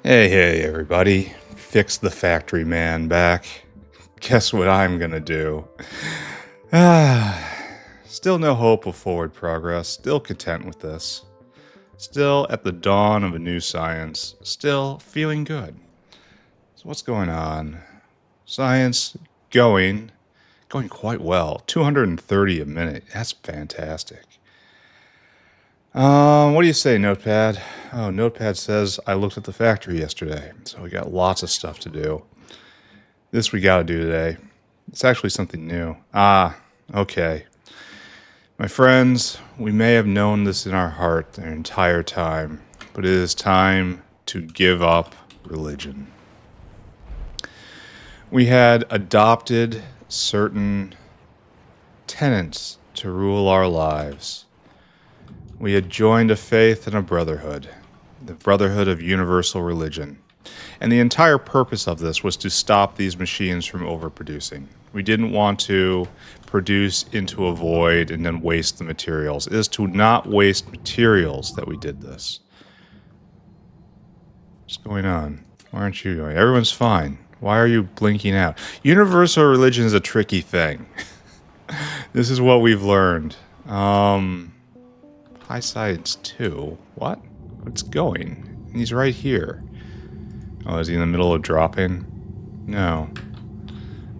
Hey, everybody. Fix the factory man back. Guess what I'm gonna do? Still no hope of forward progress. Still content with this. Still at the dawn of a new science. Still feeling good. So what's going on? Science going quite well. 230 a minute. That's fantastic. What do you say, Notepad? Oh, Notepad says I looked at the factory yesterday, so we got lots of stuff to do. This we gotta do today. It's actually something new. Okay. My friends, we may have known this in our heart the entire time, but it is time to give up religion. We had adopted certain tenets to rule our lives. We had joined a faith and a brotherhood, the brotherhood of universal religion. And the entire purpose of this was to stop these machines from overproducing. We didn't want to produce into a void and then waste the materials. It is to not waste materials that we did this. What's going on? Why aren't you going? Everyone's fine. Why are you blinking out? Universal religion is a tricky thing. This is what we've learned. High science 2. What? What's going? He's right here. Oh, is he in the middle of dropping? No.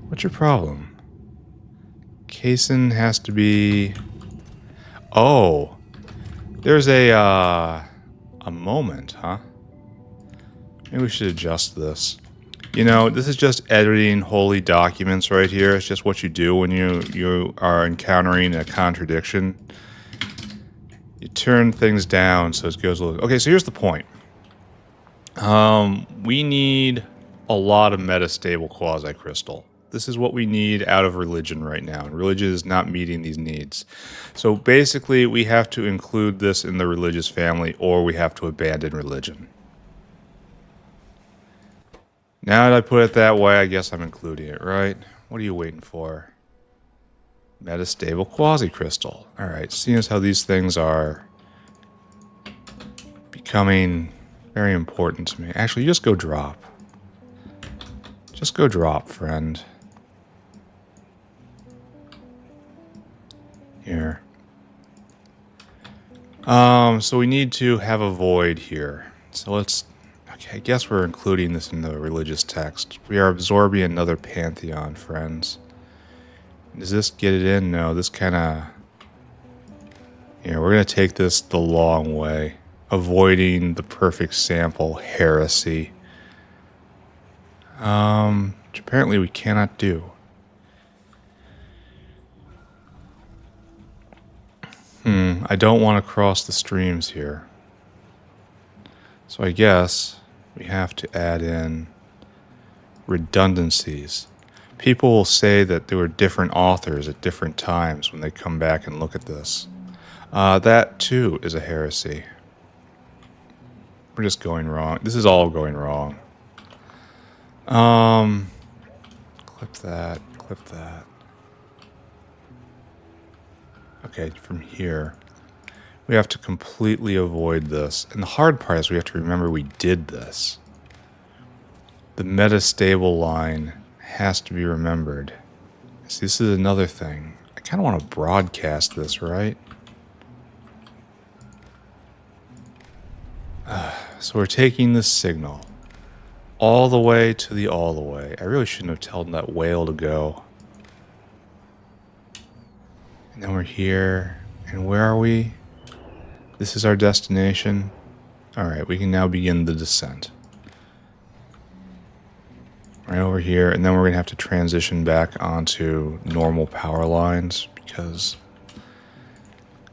What's your problem? Casein has to be... Oh. There's a moment, huh? Maybe we should adjust this. You know, this is just editing holy documents right here. It's just what you do when you are encountering a contradiction. You turn things down so it goes a little... Okay, so here's the point. We need a lot of metastable quasi-crystal. This is what we need out of religion right now, and religion is not meeting these needs. So basically, we have to include this in the religious family, or we have to abandon religion. Now that I put it that way, I guess I'm including it, right? What are you waiting for? Metastable quasi-crystal. Alright, seeing as how these things are becoming very important to me. Actually, just go drop. Just go drop, friend. Here. So we need to have a void here. So let's... Okay, I guess we're including this in the religious text. We are absorbing another pantheon, friends. Does this get it in? No, this kind of... Yeah, we're going to take this the long way. Avoiding the perfect sample heresy. Which apparently we cannot do. I don't want to cross the streams here. So I guess we have to add in redundancies. People will say that there were different authors at different times when they come back and look at this. That too is a heresy. We're just going wrong. This is all going wrong. Clip that, clip that. Okay, from here, we have to completely avoid this. And the hard part is we have to remember we did this. The metastable line has to be remembered. See, this is another thing. I kind of want to broadcast this, right? So we're taking this signal all the way to the all the way. I really shouldn't have told that whale to go. And then we're here. And where are we? This is our destination. Alright, we can now begin the descent. Right over here. And then we're going to have to transition back onto normal power lines because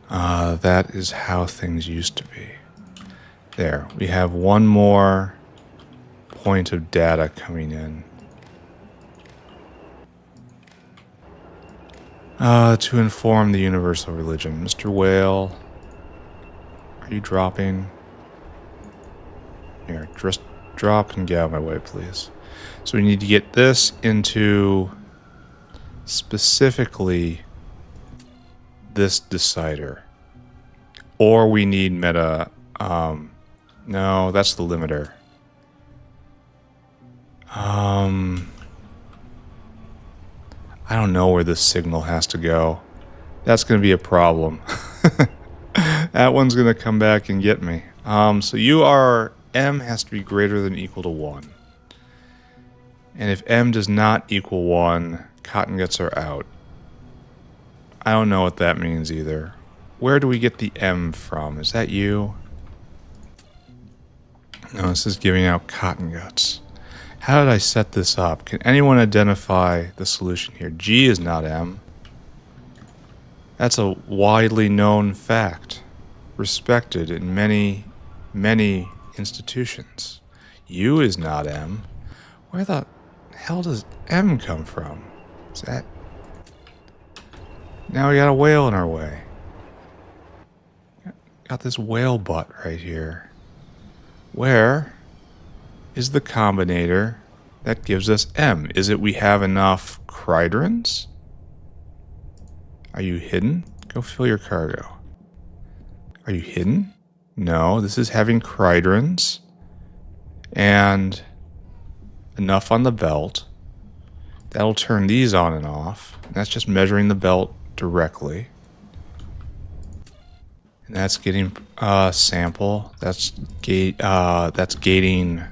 that is how things used to be. There. We have one more point of data coming in. To inform the universal religion. Mr. Whale, are you dropping? Here, just drop and get out of my way, please. So we need to get this into specifically this decider. Or we need meta... no, that's the limiter. I don't know where this signal has to go. That's going to be a problem. That one's going to come back and get me. So M has to be greater than or equal to 1. And if M does not equal 1, cotton guts are out. I don't know what that means either. Where do we get the M from? Is that you? No, this is giving out cotton guts. How did I set this up? Can anyone identify the solution here? G is not M. That's a widely known fact, respected in many, many institutions. U is not M. Where the hell does M come from? Is that... Now we got a whale in our way. Got this whale butt right here. Where is the combinator that gives us M? Is it we have enough cridrons? Are you hidden? Go fill your cargo. Are you hidden? No, this is having cridrons and enough on the belt. That'll turn these on and off. And that's just measuring the belt directly. And that's getting sample. That's gating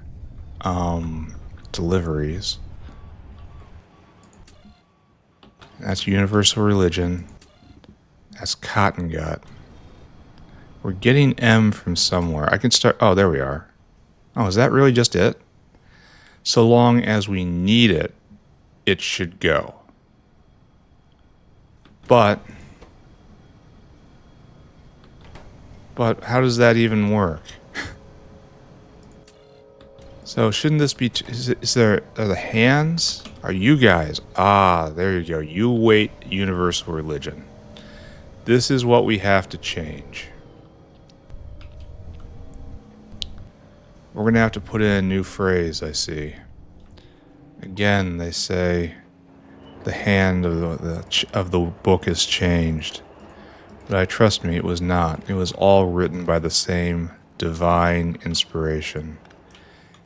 deliveries. That's universal religion. That's cotton gut. We're getting M from somewhere. I can start... Oh, there we are. Oh, is that really just it? So long as we need it, it should go. But how does that even work? So shouldn't this be... Are the hands? Are you guys? Ah, there you go. You wait universal religion. This is what we have to change. We're going to have to put in a new phrase, I see. Again, they say the hand of the book is changed. But trust me, it was not. It was all written by the same divine inspiration.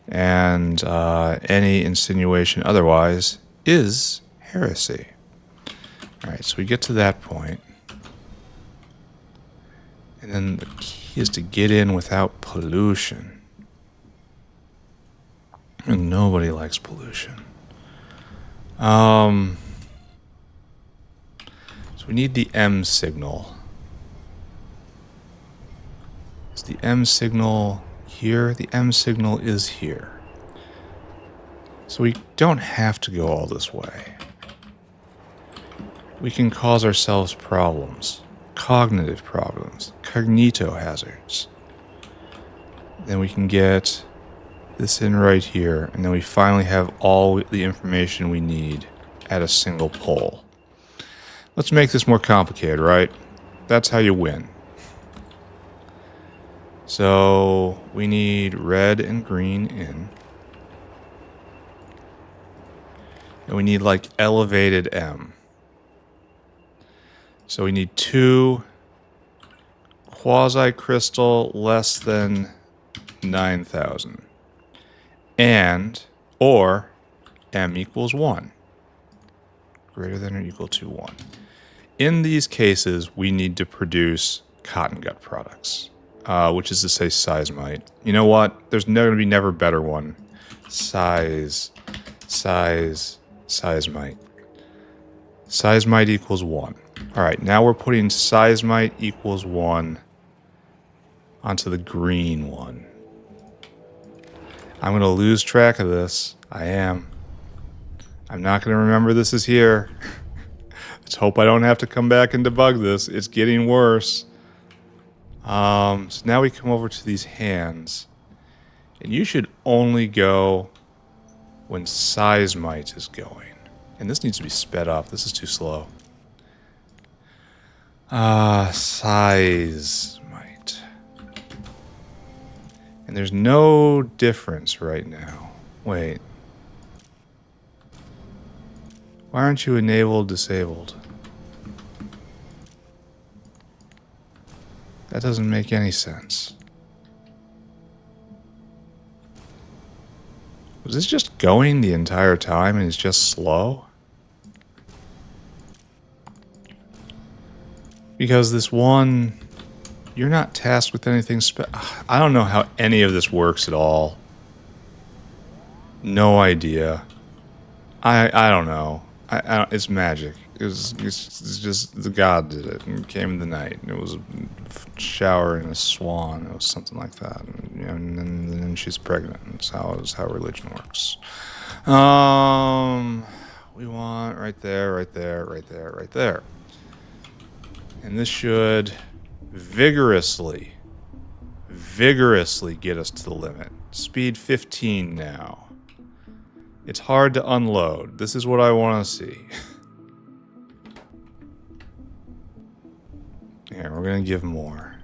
And any insinuation otherwise is heresy. Alright, so we get to that point. And then the key is to get in without pollution. And nobody likes pollution. So we need the M signal. Is the M signal here? The M signal is here. So we don't have to go all this way. We can cause ourselves problems. Cognitive problems. Cognito hazards. Then we can get this in right here, and then we finally have all the information we need at a single pole. Let's make this more complicated, right? That's how you win. So we need red and green in. And we need like elevated M. So we need 2 quasi-crystal less than 9,000. Or M equals 1. Greater than or equal to 1. In these cases, we need to produce cotton gut products, which is to say seismite. You know what? There's going to be never a better one. Seismite. Seismite equals 1. Alright, now we're putting seismite equals 1 onto the green one. I'm going to lose track of this. I am. I'm not going to remember this is here. Let's hope I don't have to come back and debug this. It's getting worse. So now we come over to these hands. And you should only go when seismite is going. And this needs to be sped up. This is too slow. Seismite. And there's no difference right now. Wait. Why aren't you enabled, disabled? That doesn't make any sense. Was this just going the entire time and it's just slow? Because this one, you're not tasked with anything I don't know how any of this works at all. No idea. I don't know. It's magic. It's just the god did it and came in the night. And it was a shower and a swan. It was something like that. And then she's pregnant. That's how religion works. We want right there, right there, right there, right there. And this should vigorously get us to the limit. Speed 15 now. It's hard to unload. This is what I want to see. Here, we're going to give more.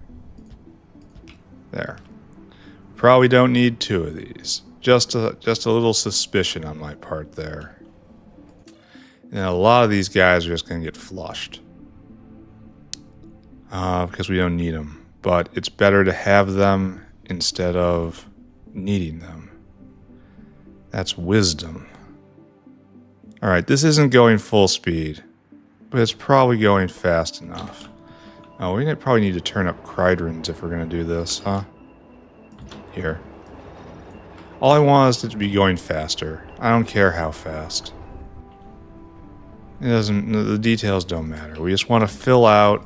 There. Probably don't need 2 of these. Just a little suspicion on my part there. And a lot of these guys are just going to get flushed. Because we don't need them. But it's better to have them instead of needing them. That's wisdom. Alright, this isn't going full speed. But it's probably going fast enough. Oh, we probably need to turn up Crydrons if we're going to do this, huh? Here. All I want is it to be going faster. I don't care how fast. It doesn't... The details don't matter. We just want to fill out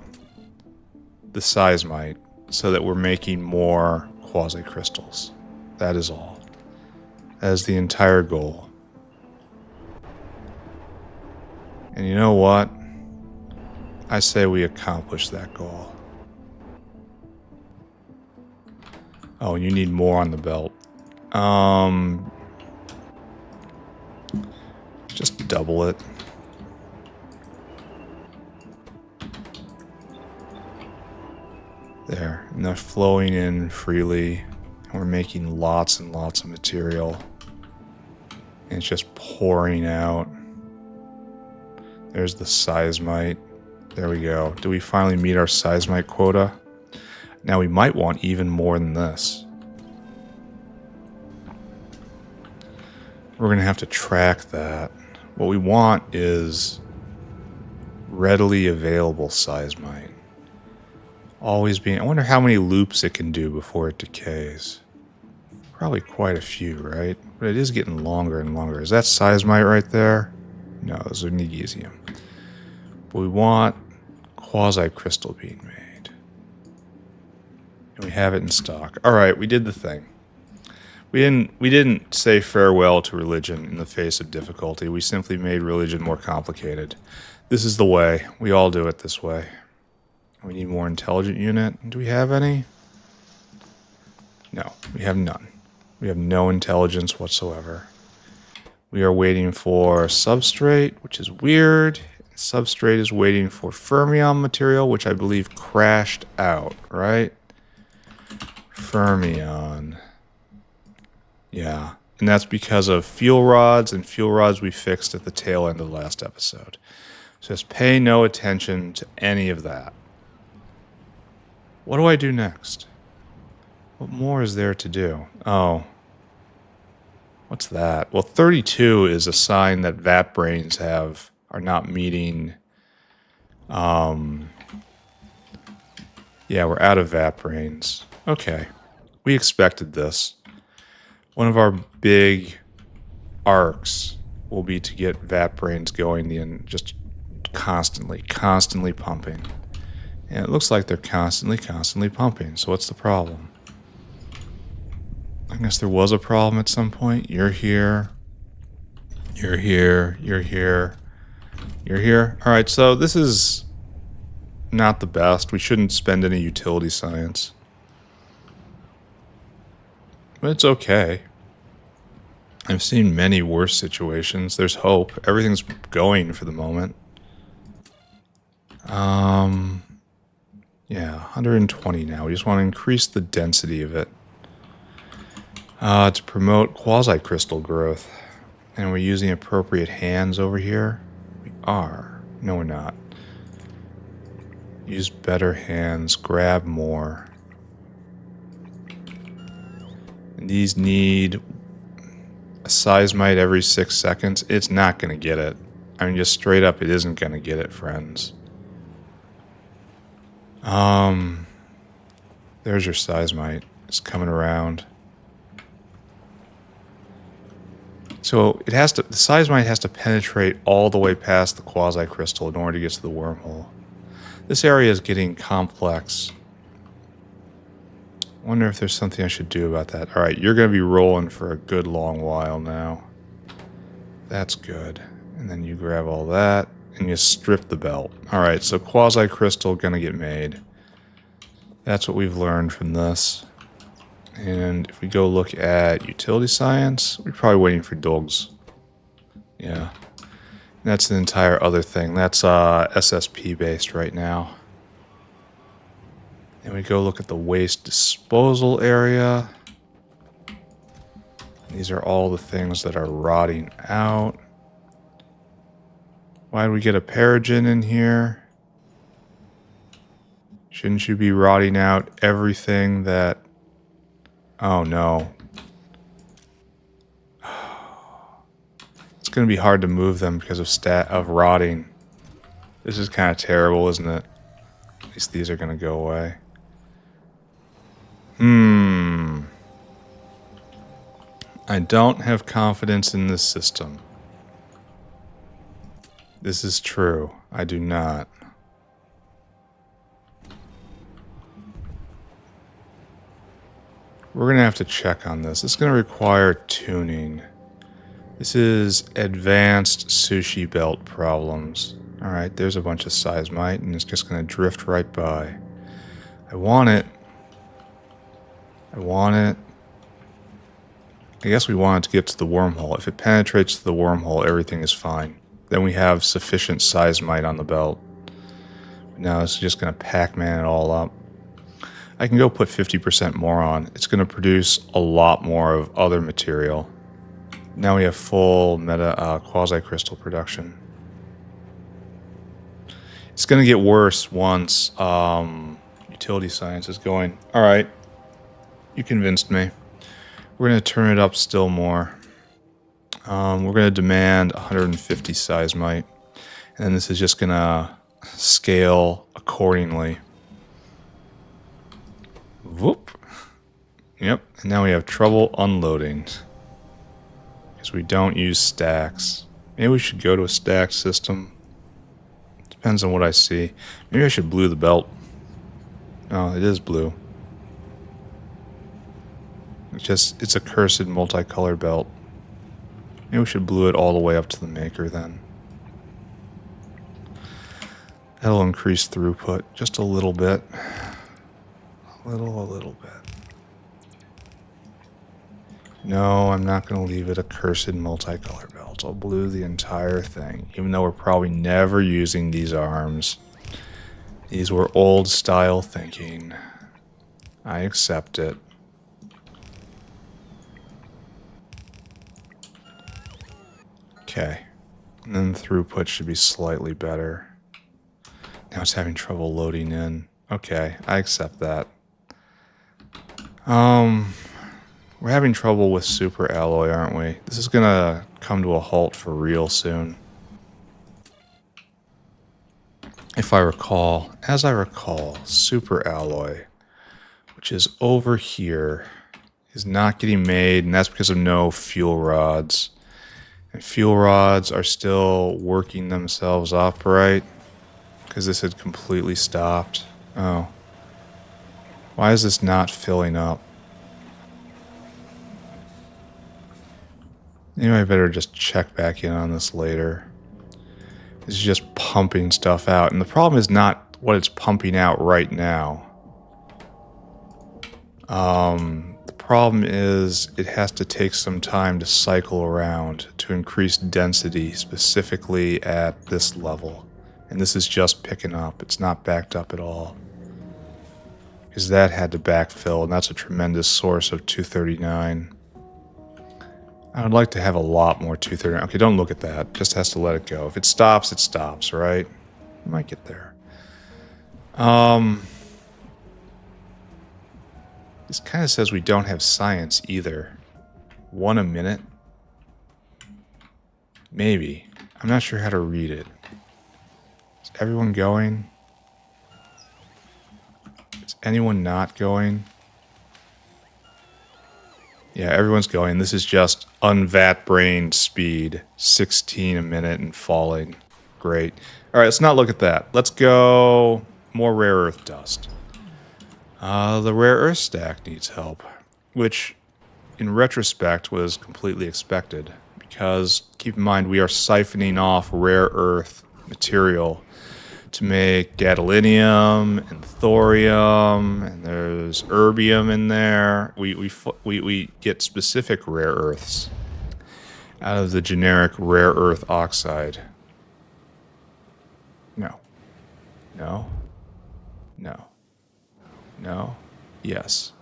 the seismite so that we're making more quasi-crystals. That is all. That is the entire goal. And you know what? I say we accomplish that goal. Oh, you need more on the belt. Just double it. There. And they're flowing in freely. And we're making lots and lots of material. And it's just pouring out. There's the seismite. There we go. Do we finally meet our seismite quota? Now we might want even more than this. We're going to have to track that. What we want is readily available seismite. Always being... I wonder how many loops it can do before it decays. Probably quite a few, right? But it is getting longer and longer. Is that seismite right there? No, those are negesium. But we want quasi-crystal being made. And we have it in stock. Alright, we did the thing. We didn't say farewell to religion in the face of difficulty. We simply made religion more complicated. This is the way. We all do it this way. We need more intelligent unit. Do we have any? No, we have none. We have no intelligence whatsoever. We are waiting for substrate, which is weird. Substrate is waiting for fermion material, which I believe crashed out, right? Fermion. Yeah, and that's because of fuel rods, and fuel rods we fixed at the tail end of the last episode. So just pay no attention to any of that. What do I do next? What more is there to do? Oh. What's that? Well, 32 is a sign that vat brains are not meeting... Yeah, we're out of vat brains. Okay. We expected this. One of our big arcs will be to get vat brains going and just constantly pumping. And it looks like they're constantly pumping. So what's the problem? I guess there was a problem at some point. You're here. You're here. You're here. You're here. All right, so this is not the best. We shouldn't spend any utility science. But it's okay. I've seen many worse situations. There's hope. Everything's going for the moment. Yeah, 120 now. We just want to increase the density of it. To promote quasi-crystal growth. And we're using appropriate hands over here. We are. No, we're not. Use better hands. Grab more. And these need a seismite every 6 seconds, it's not going to get it. I mean, just straight up, it isn't going to get it, friends. There's your seismite. It's coming around. So it has to. The seismite has to penetrate all the way past the quasi-crystal in order to get to the wormhole. This area is getting complex. I wonder if there's something I should do about that. All right, you're going to be rolling for a good long while now. That's good. And then you grab all that, and you strip the belt. All right, so quasi-crystal going to get made. That's what we've learned from this. And if we go look at utility science, we're probably waiting for dogs. Yeah. And that's an entire other thing. That's SSP based right now. And we go look at the waste disposal area. These are all the things that are rotting out. Why do we get a Paragen in here? Shouldn't you be rotting out everything that... Oh no. It's going to be hard to move them because of rotting. This is kind of terrible, isn't it? At least these are going to go away. I don't have confidence in this system. This is true. I do not. We're going to have to check on this. It's going to require tuning. This is advanced sushi belt problems. Alright, there's a bunch of seismite, and it's just going to drift right by. I want it. I want it. I guess we want it to get to the wormhole. If it penetrates to the wormhole, everything is fine. Then we have sufficient seismite on the belt. But now it's just going to Pac-Man it all up. I can go put 50% more on. It's going to produce a lot more of other material. Now we have full quasi-crystal production. It's going to get worse once utility science is going. All right, you convinced me. We're going to turn it up still more. We're going to demand 150 seismite. And then this is just going to scale accordingly. Whoop. Yep, and now we have trouble unloading. Because we don't use stacks. Maybe we should go to a stack system. Depends on what I see. Maybe I should blue the belt. Oh, it is blue. It's a cursed multicolored belt. Maybe we should blue it all the way up to the maker then. That'll increase throughput just a little bit. A little bit. No, I'm not going to leave it a cursed multicolored belt. I'll blue the entire thing, even though we're probably never using these arms. These were old style thinking. I accept it. Okay. And then the throughput should be slightly better. Now it's having trouble loading in. Okay, I accept that. We're having trouble with super alloy, aren't we? This is gonna come to a halt for real soon. If I recall, as I recall, super alloy, which is over here, is not getting made, and that's because of no fuel rods. And fuel rods are still working themselves up, right? Because this had completely stopped. Oh. Why is this not filling up? Maybe I better just check back in on this later. It's just pumping stuff out. And the problem is not what it's pumping out right now. The problem is it has to take some time to cycle around to increase density, specifically at this level. And this is just picking up. It's not backed up at all. Because that had to backfill, and that's a tremendous source of 239. I would like to have a lot more 239. Okay, don't look at that. Just has to let it go. If it stops, right? We might get there. This kind of says we don't have science either. 1 a minute? Maybe. I'm not sure how to read it. Is everyone going? Is anyone not going? Yeah, everyone's going. This is just unvat brained speed. 16 a minute and falling. Great. All right, let's not look at that. Let's go more rare earth dust. The rare earth stack needs help, which in retrospect was completely expected because keep in mind we are siphoning off rare earth material to make gadolinium and thorium, and there's erbium in there. We get specific rare earths out of the generic rare earth oxide. No. No. No. No. Yes.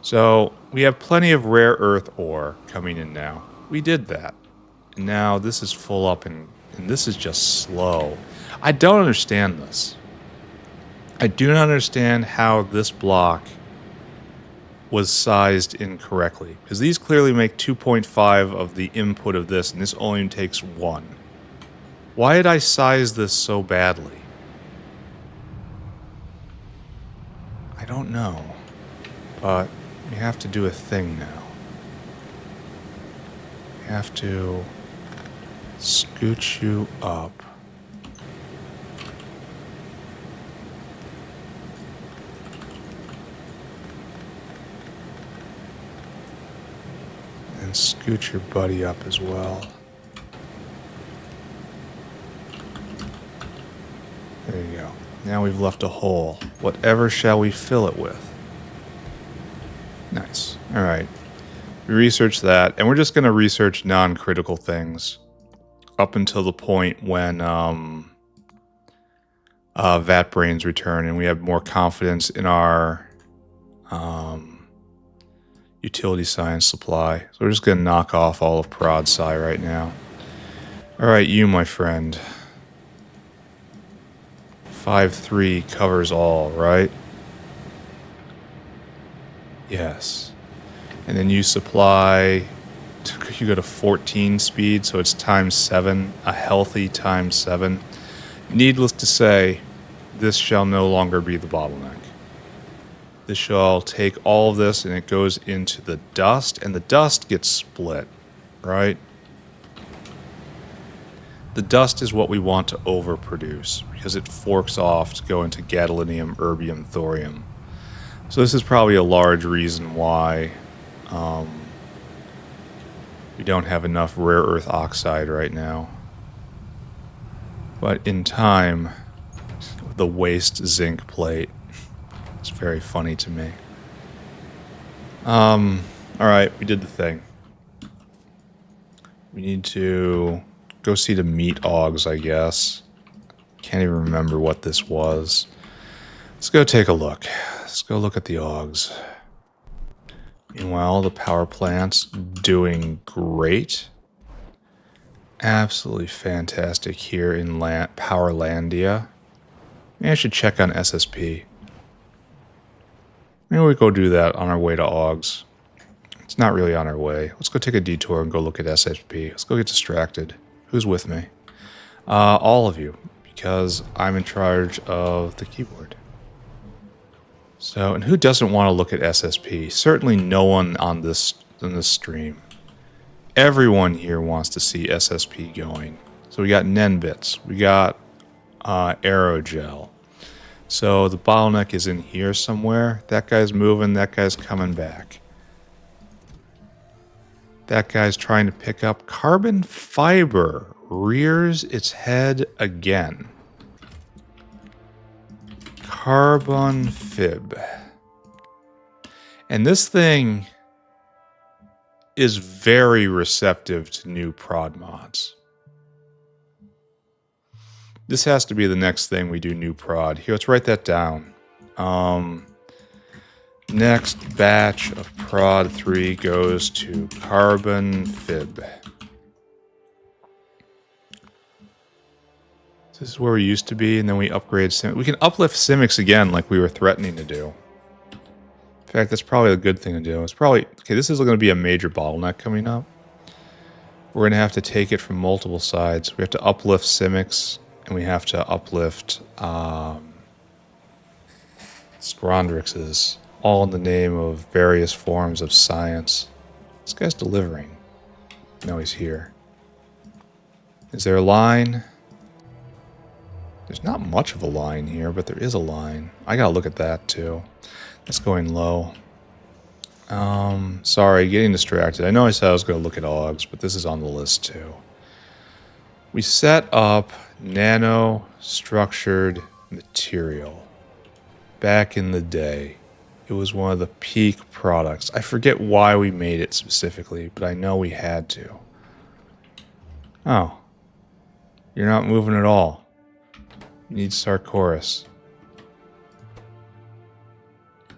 So we have plenty of rare earth ore coming in now. We did that. And now this is full up and this is just slow. I don't understand this. I do not understand how this block was sized incorrectly. Because these clearly make 2.5 of the input of this, and this only takes 1. Why did I size this so badly? I don't know. But we have to do a thing now. We have to scooch you up. And scoot your buddy up as well. There you go. Now we've left a hole. Whatever shall we fill it with? Nice. All right. We researched that, and we're just going to research non-critical things up until the point when vat brains return, and we have more confidence in our utility science supply. So we're just going to knock off all of prod sci right now. All right, you, my friend. 5.3 covers all, right? Yes. And then you supply, you go to 14 speed, so it's times 7, a healthy times 7. Needless to say, this shall no longer be the bottleneck. This shall take all of this and it goes into the dust, and the dust gets split, right? The dust is what we want to overproduce because it forks off to go into gadolinium, erbium, thorium. So this is probably a large reason why we don't have enough rare earth oxide right now. But in time, the waste zinc plate. It's very funny to me. Alright, we did the thing. We need to go see the meat augs, I guess. Can't even remember what this was. Let's go take a look. Let's go look at the augs. Meanwhile, the power plant's doing great. Absolutely fantastic here in Powerlandia. Maybe I should check on SSP. Maybe we go do that on our way to augs. It's not really on our way. Let's go take a detour and go look at SSP. Let's go get distracted. Who's with me? All of you, because I'm in charge of the keyboard. So, and who doesn't want to look at SSP? Certainly no one on this stream. Everyone here wants to see SSP going. So we got Nenbits, we got Aerogel. So the bottleneck is in here somewhere. That guy's moving, that guy's coming back. That guy's trying to pick up carbon fiber. Rears its head again. Carbon fib. And this thing is very receptive to new prod mods. This has to be the next thing we do new prod. Here, let's write that down. Next batch of prod 3 goes to carbon fib. This is where we used to be, and then we upgrade Simics. We can uplift Simics again like we were threatening to do. In fact, that's probably a good thing to do. It's probably... Okay, this is going to be a major bottleneck coming up. we're going to have to take it from multiple sides. We have to uplift Simics, and we have to uplift Scrondrixes, all in the name of various forms of science. This guy's delivering. No, he's here. Is there a line? There's not much of a line here, but there is a line. I gotta look at that too. That's going low. Sorry, getting distracted. I know I said I was gonna look at Augs, but this is on the list too. We set up nano-structured material. Back in the day, it was one of the peak products. I forget why we made it specifically, but I know we had to. Oh. You're not moving at all. You need Chores.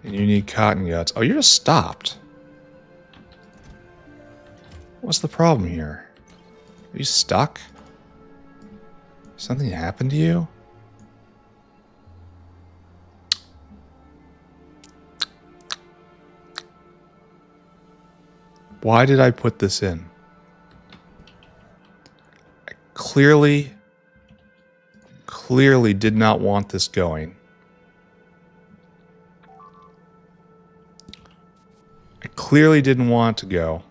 And you need cotton guts. Oh, you're just stopped. What's the problem here? Are you stuck? Something happened to you? Why did I put this in? I clearly did not want this going. I clearly didn't want it to go.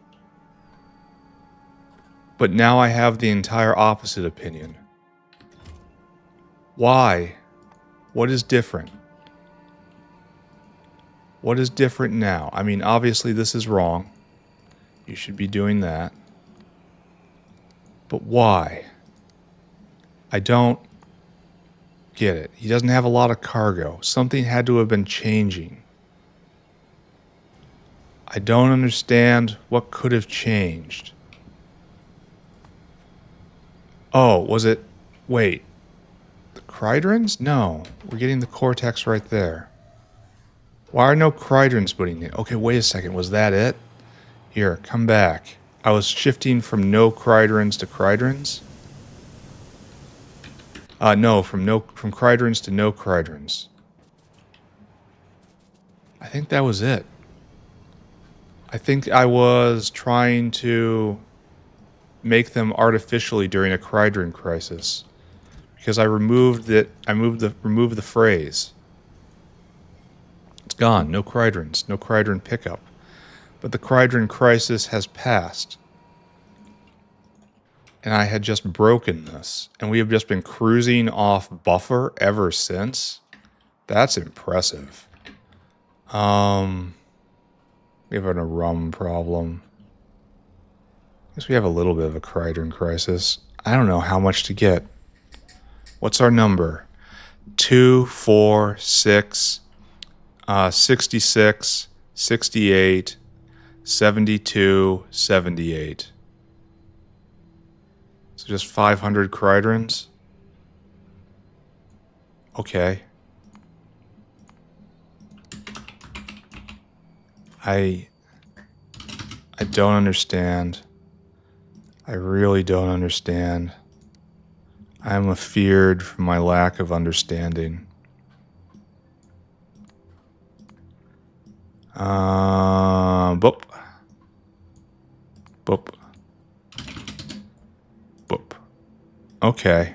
But now I have the entire opposite opinion. Why? What is different? What is different now? I mean, obviously this is wrong. You should be doing that. But why? I don't get it. He doesn't have a lot of cargo. Something had to have been changing. I don't understand what could have changed. Oh, was it... Wait. The Cridrons? No. We're getting the Cortex right there. Why are no Cridrons putting in? Okay, wait a second. Was that it? Here, come back. I was shifting from no Cridrons to Cridrons. No, from Cridrons to no Cridrons. I think that was it. I think I was trying to make them artificially during a Cridron crisis. Because I removed it. Removed the phrase. It's gone. No Cridrons. No Cridron pickup. But the Cridron crisis has passed. And I had just broken this. And we have just been cruising off buffer ever since. That's impressive. We have a rum problem. I guess we have a little bit of a Cridron crisis. I don't know how much to get. What's our number? 2, 4, 6, 66, 68, 72, 78. So just 500 Cridrons? Okay. I don't understand. I really don't understand. I am afeared for my lack of understanding. Boop. Boop. Boop. Okay.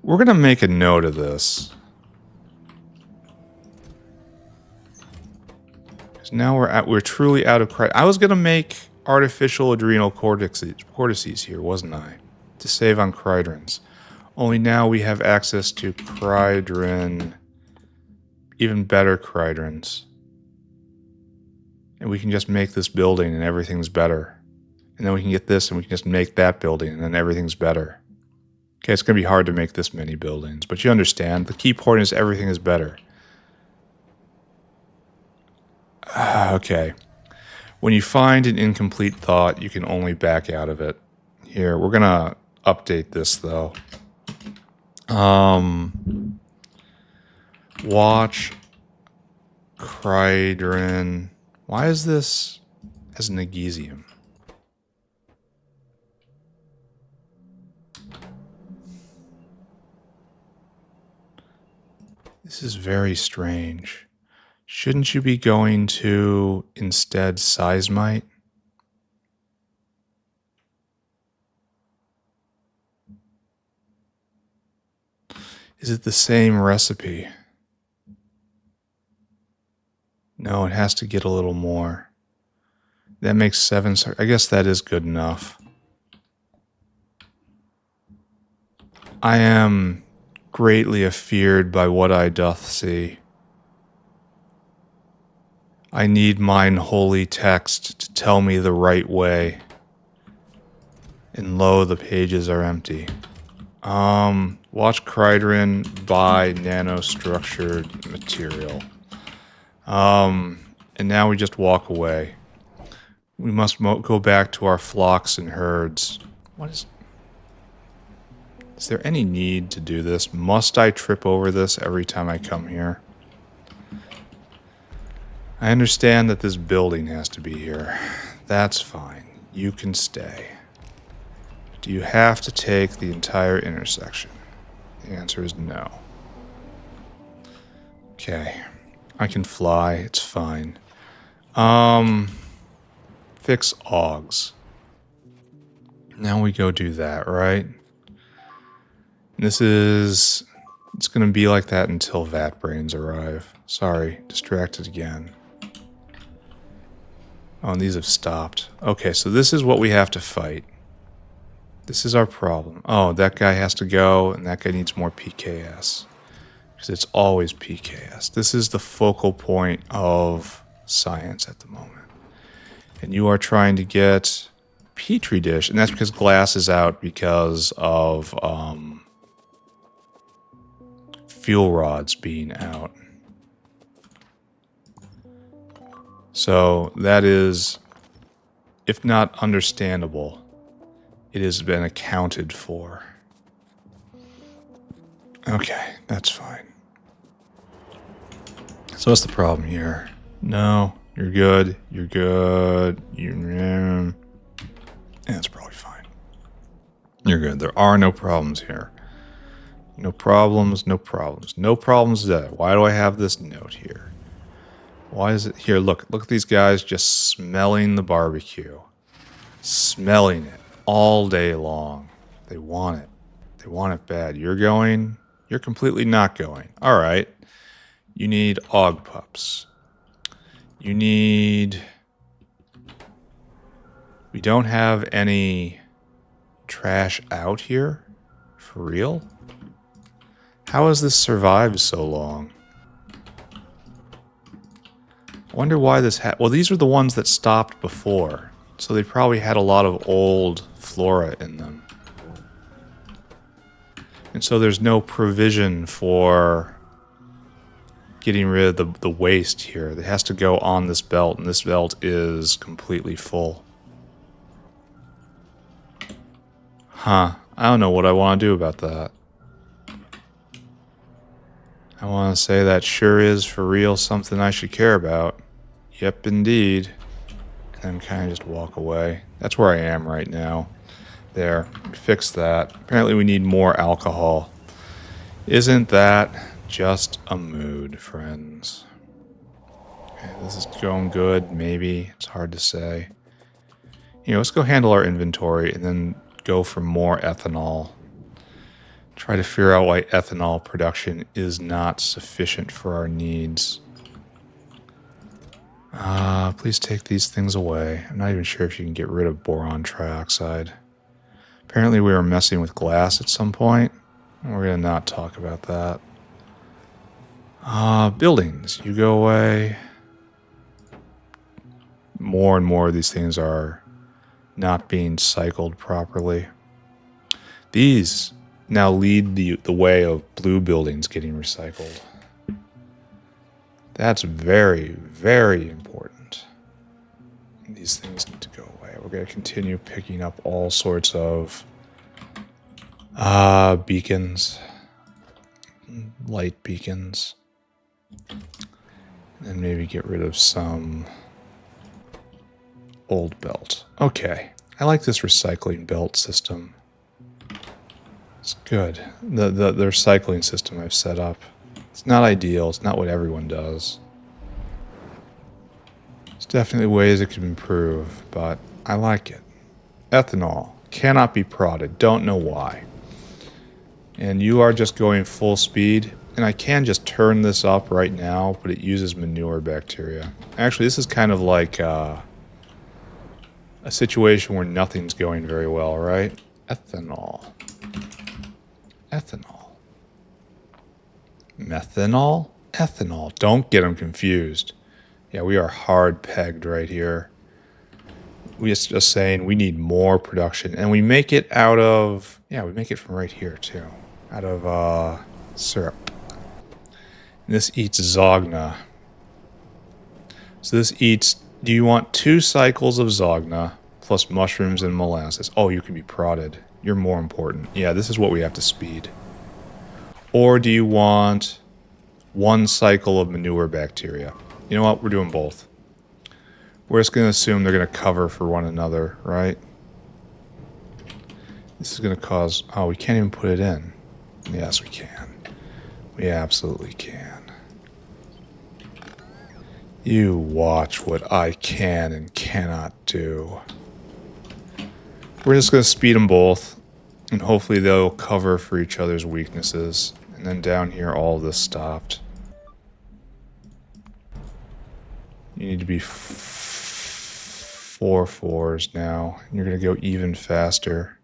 We're gonna make a note of this. Because now we're truly out of credit. I was gonna make artificial adrenal cortices here, wasn't I? To save on Cridrons. Only now we have access to Cridron, even better Cridrons. And we can just make this building and everything's better. And then we can get this and we can just make that building and then everything's better. Okay, it's going to be hard to make this many buildings, but you understand. The key point is everything is better. Okay. When you find an incomplete thought, you can only back out of it. Here, we're going to update this, though. Watch Cridron. Why is this as Negesium? This is very strange. Shouldn't you be going to instead Seismite? Is it the same recipe? No, it has to get a little more. That makes 7. I guess that is good enough. I am greatly afeared by what I doth see. I need mine holy text to tell me the right way. And lo, the pages are empty. Watch Crydrin buy nanostructured material. And now we just walk away. We must go back to our flocks and herds. What is... Is there any need to do this? Must I trip over this every time I come here? I understand that this building has to be here. That's fine. You can stay. Do you have to take the entire intersection? The answer is no. Okay. I can fly. It's fine. Fix Augs. Now we go do that, right? This is... It's going to be like that until Vat Brains arrive. Sorry, distracted again. Oh, and these have stopped. Okay, so this is what we have to fight. This is our problem. Oh, that guy has to go, and that guy needs more PKS. Because it's always PKS. This is the focal point of science at the moment. And you are trying to get Petri dish, and that's because glass is out because of fuel rods being out. So that is, if not understandable, it has been accounted for. Okay, that's fine. So what's the problem here? No, you're good. You're good. That's probably fine. You're good. There are no problems here. No problems, no problems. No problems there. Why do I have this note here? Why is it here? Look at these guys just smelling the barbecue. Smelling it all day long. They want it. They want it bad. You're going. You're completely not going. All right. You need Aug pups. You need... We don't have any trash out here? For real? How has this survived so long? I wonder why this well, these are the ones that stopped before. So they probably had a lot of old flora in them. And so there's no provision for getting rid of the waste here. It has to go on this belt, and this belt is completely full. Huh. I don't know what I want to do about that. I want to say that sure is for real something I should care about. Yep, indeed. And then kind of just walk away. That's where I am right now. There. Fix that. Apparently we need more alcohol. Isn't that just a mood, friends? Okay, this is going good, maybe. It's hard to say. You know, let's go handle our inventory and then go for more ethanol. Try to figure out why ethanol production is not sufficient for our needs. Please take these things away. I'm not even sure if you can get rid of boron trioxide. Apparently we were messing with glass at some point. We're going to not talk about that. Buildings, you go away. More and more of these things are not being cycled properly. These now lead the way of blue buildings getting recycled. That's very, very important. These things need to go away. We're going to continue picking up all sorts of beacons, light beacons, and maybe get rid of some old belt. Okay, I like this recycling belt system. It's good. The recycling system I've set up. It's not ideal. It's not what everyone does. There's definitely ways it could improve, but I like it. Ethanol cannot be prodded. Don't know why. And you are just going full speed. And I can just turn this up right now, but it uses manure bacteria. Actually, this is kind of like a situation where nothing's going very well, right? Ethanol. Ethanol. Methanol? Ethanol. Don't get them confused. Yeah, we are hard pegged right here. We're just saying we need more production. And we make it out of... Yeah, we make it from right here, too. Out of syrup. And this eats Zogna. So this eats... Do you want 2 cycles of Zogna plus mushrooms and molasses? Oh, you can be prodded. You're more important. Yeah, this is what we have to speed. Or do you want 1 cycle of manure bacteria? You know what? We're doing both. We're just going to assume they're going to cover for one another, right? This is going to cause... Oh, we can't even put it in. Yes, we can. We absolutely can. You watch what I can and cannot do. We're just going to speed them both. And hopefully they'll cover for each other's weaknesses. And then down here, all of this stopped. You need to be 4 4s now. And you're going to go even faster.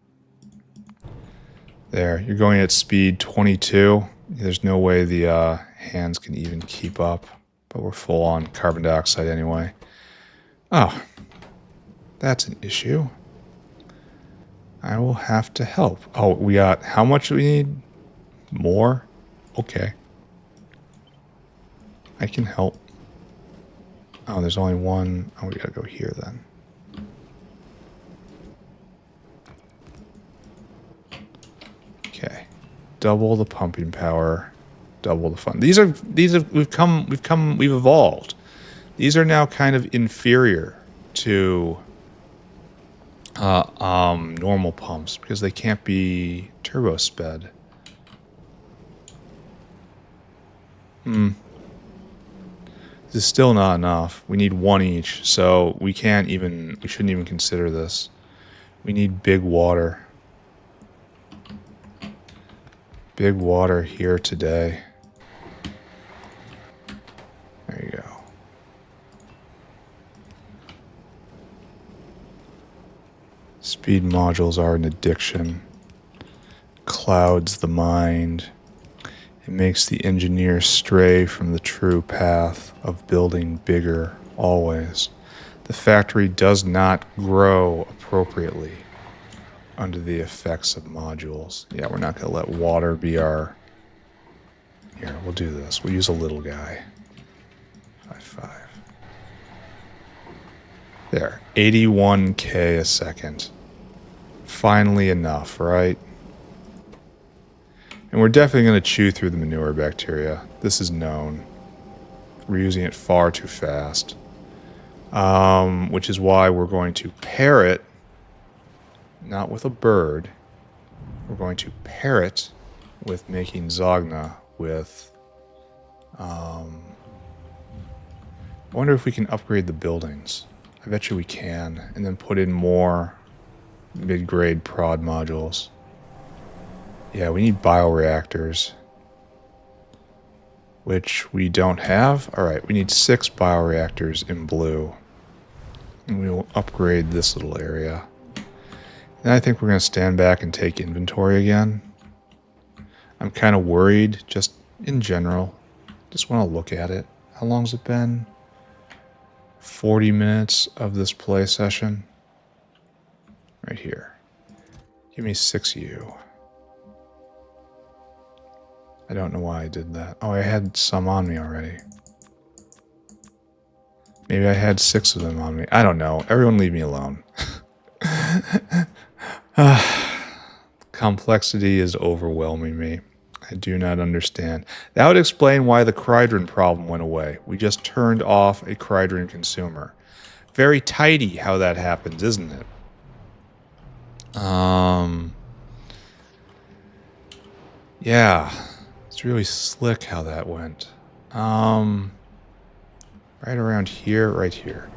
There. You're going at speed 22. There's no way the hands can even keep up. But we're full on carbon dioxide anyway. Oh. That's an issue. I will have to help. Oh, we got... How much do we need? More? Okay. I can help. Oh, there's only one. Oh, we gotta go here then. Okay. Double the pumping power. Double the fun. We've evolved. These are now kind of inferior to normal pumps because they can't be turbo sped. This is still not enough. We need 1 each, so we shouldn't even consider this. We need big water. Big water here today. There you go. Speed modules are an addiction. Clouds the mind. It makes the engineer stray from the true path of building bigger always. The factory does not grow appropriately under the effects of modules. Yeah, we're not going to let water be our... Here, we'll do this. We'll use a little guy. 5.5. There. 81k a second. Finally enough, right? And we're definitely going to chew through the manure bacteria. This is known. We're using it far too fast. Which is why we're going to pair it, not with a bird. We're going to pair it with making Zogna with... I wonder if we can upgrade the buildings. I bet you we can. And then put in more mid-grade prod modules. Yeah, we need bioreactors. Which we don't have. Alright, we need 6 bioreactors in blue. And we will upgrade this little area. And I think we're going to stand back and take inventory again. I'm kind of worried, just in general. Just want to look at it. How long's it been? 40 minutes of this play session. Right here. Give me 6U. I don't know why I did that. Oh, I had some on me already. Maybe I had 6 of them on me. I don't know. Everyone leave me alone. Complexity is overwhelming me. I do not understand. That would explain why the Cridron problem went away. We just turned off a Cridron consumer. Very tidy how that happens, isn't it? Yeah. It's really slick how that went. Right around here, right here.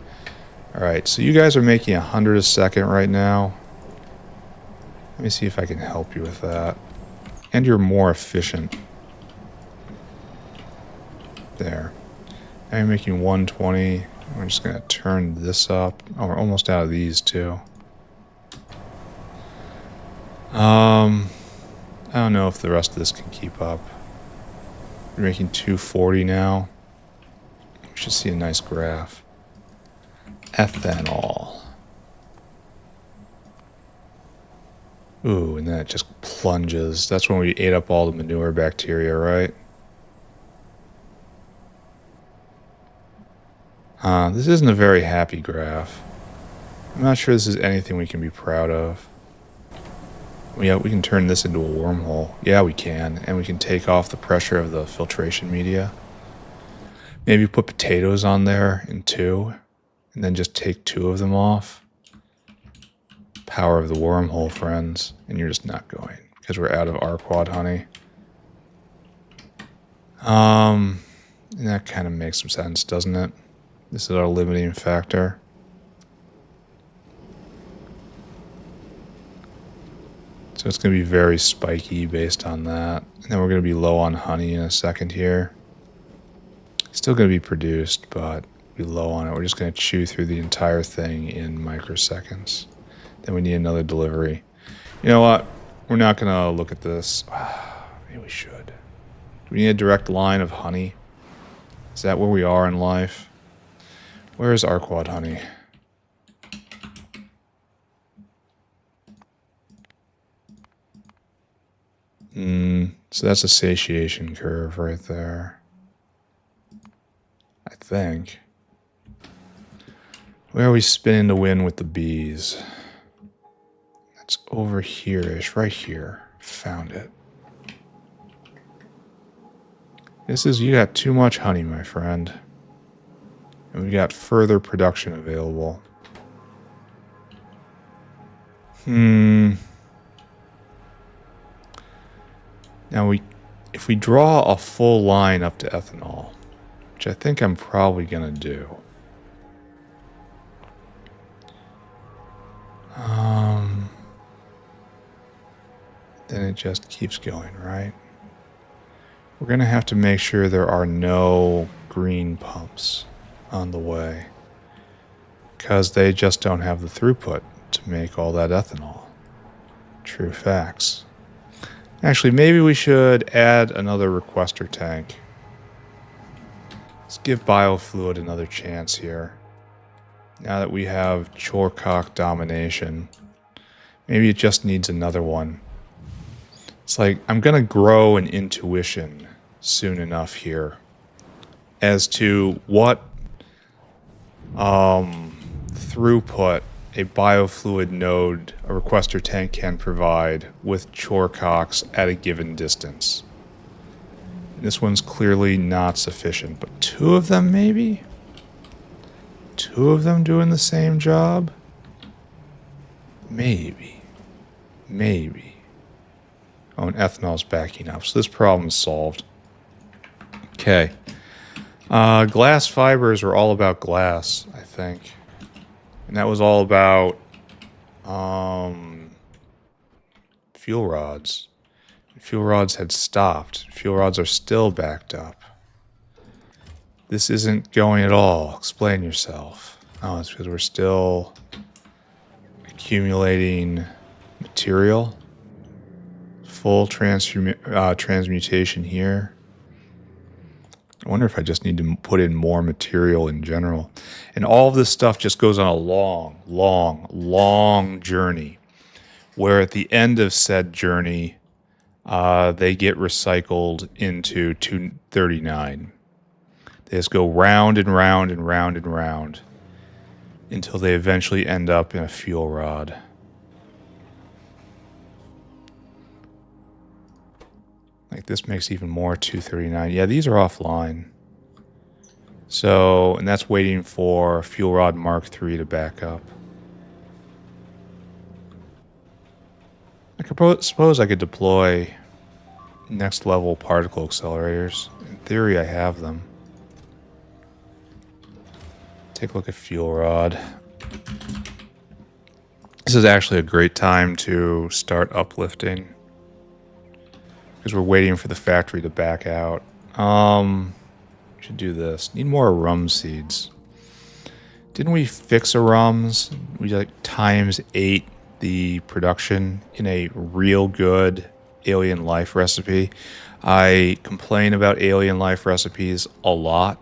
Alright, so you guys are making 100 a second right now. Let me see if I can help you with that. And you're more efficient. There. Now you're making 120. We're just going to turn this up. Oh, we're almost out of these too. I don't know if the rest of this can keep up. We're making 240 now. We should see a nice graph. Ethanol. Ooh, and then it just plunges. That's when we ate up all the manure bacteria, right? This isn't a very happy graph. I'm not sure this is anything we can be proud of. Yeah, we can turn this into a wormhole. Yeah, we can. And we can take off the pressure of the filtration media. Maybe put potatoes on there in 2. And then just take 2 of them off. Power of the wormhole, friends. And you're just not going. Because we're out of R-quad honey. And that kind of makes some sense, doesn't it? This is our limiting factor. So it's going to be very spiky based on that. And then we're going to be low on honey in a second here. Still going to be produced, but be low on it. We're just going to chew through the entire thing in microseconds. Then we need another delivery. You know what? We're not going to look at this. Maybe we should. Do we need a direct line of honey? Is that where we are in life? Where is our quad honey? So that's a satiation curve right there. I think. Where are we spinning the wind with the bees? That's over here-ish, right here. Found it. This is, you got too much honey, my friend. And we got further production available. Now if we draw a full line up to ethanol, which I think I'm probably gonna do. Then it just keeps going, right? We're gonna have to make sure there are no green pumps on the way, because they just don't have the throughput to make all that ethanol. True facts. Actually, maybe we should add another requester tank. Let's give biofluid another chance here. Now that we have Chorecock domination, maybe it just needs another one. It's like, I'm going to grow an intuition soon enough here as to what throughput a biofluid node, a requester tank, can provide with Chorecocks at a given distance. This one's clearly not sufficient, but 2 of them maybe? 2 of them doing the same job? Maybe. Maybe. Oh, and ethanol's backing up, so this problem's solved. Okay. Glass fibers were all about glass, I think. And that was all about fuel rods. Fuel rods had stopped. Fuel rods are still backed up. This isn't going at all. Explain yourself. Oh, it's because we're still accumulating material. Full transmutation here. I wonder if I just need to put in more material in general. And all of this stuff just goes on a long, long, long journey, where at the end of said journey, they get recycled into 239. They just go round and round and round and round until they eventually end up in a fuel rod. Like this makes even more 239. Yeah, these are offline. So, and that's waiting for Fuel Rod Mark III to back up. I suppose I could deploy next level particle accelerators. In theory, I have them. Take a look at Fuel Rod. This is actually a great time to start uplifting. because we're waiting for the factory to back out. Should do this. Need more rum seeds. Didn't we fix a rums? We like times 8 the production in a real good alien life recipe. I complain about alien life recipes a lot.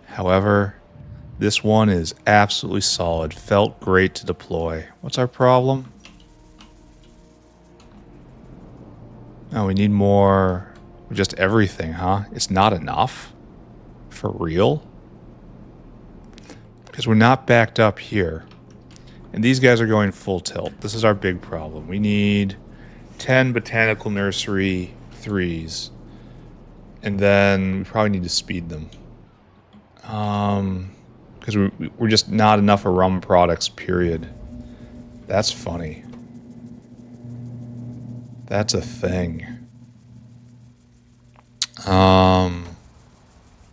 However, this one is absolutely solid. Felt great to deploy. What's our problem? Oh, we need more. Just everything, huh? It's not enough? For real? Because we're not backed up here. And these guys are going full tilt. This is our big problem. We need 10 botanical nursery 3s. And then we probably need to speed them. Because we're just not enough of rum products, period. That's funny. That's a thing.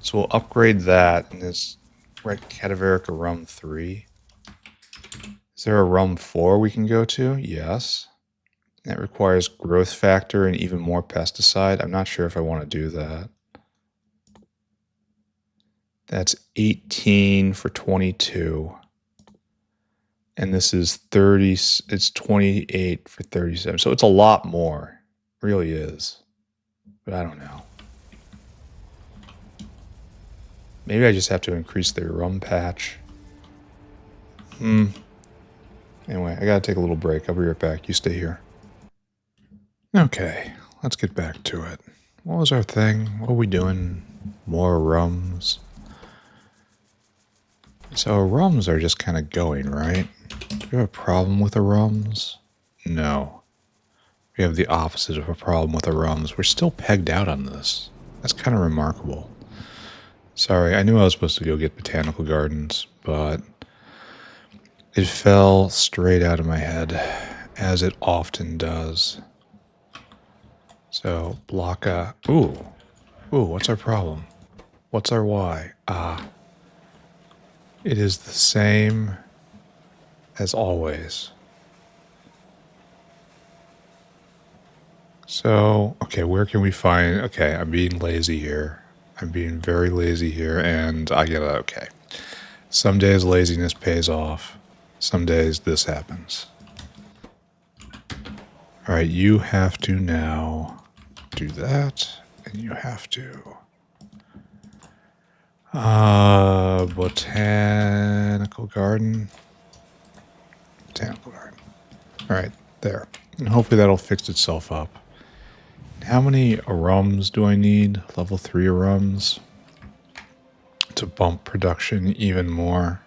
So we'll upgrade that in this. We're at Cadaverica Rum 3. Is there a Rum 4 we can go to? Yes. That requires growth factor and even more pesticide. I'm not sure if I want to do that. That's 18 for 22. And this is 30, it's 28 for 37. So it's a lot more. It really is. But I don't know. Maybe I just have to increase their rum patch. Anyway, I gotta take a little break. I'll be right back. You stay here. Okay, let's get back to it. What was our thing? What are we doing? More rums. So rums are just kind of going, right? Do we have a problem with the rums? No. We have the opposite of a problem with the rums. We're still pegged out on this. That's kind of remarkable. Sorry, I knew I was supposed to go get botanical gardens, but it fell straight out of my head, as it often does. So, blocka. Ooh, what's our problem? What's our why? It is the same as always. So, okay, where can we find... Okay, I'm being lazy here. I'm being very lazy here, and I get it. Okay. Some days laziness pays off. Some days this happens. All right, you have to now do that, and you have to... botanical garden. Botanical garden. All right, there. And hopefully that'll fix itself up. How many arums do I need? Level 3 arums to bump production even more.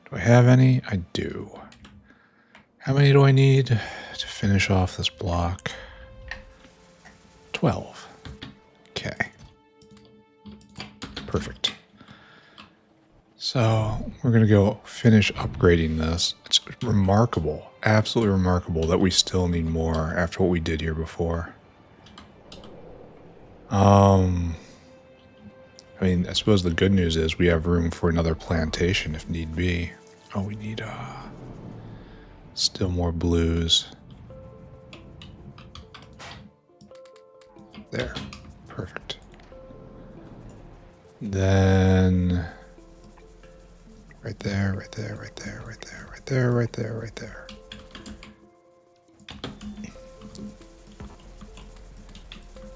Do I have any? I do. How many do I need to finish off this block? 12. Okay. Perfect. So we're going to go finish upgrading this. It's remarkable, absolutely remarkable that we still need more after what we did here before. I mean, I suppose the good news is we have room for another plantation if need be. Oh, we need still more blues. There. Perfect. Then right there, right there, right there, right there, right there, right there, right there.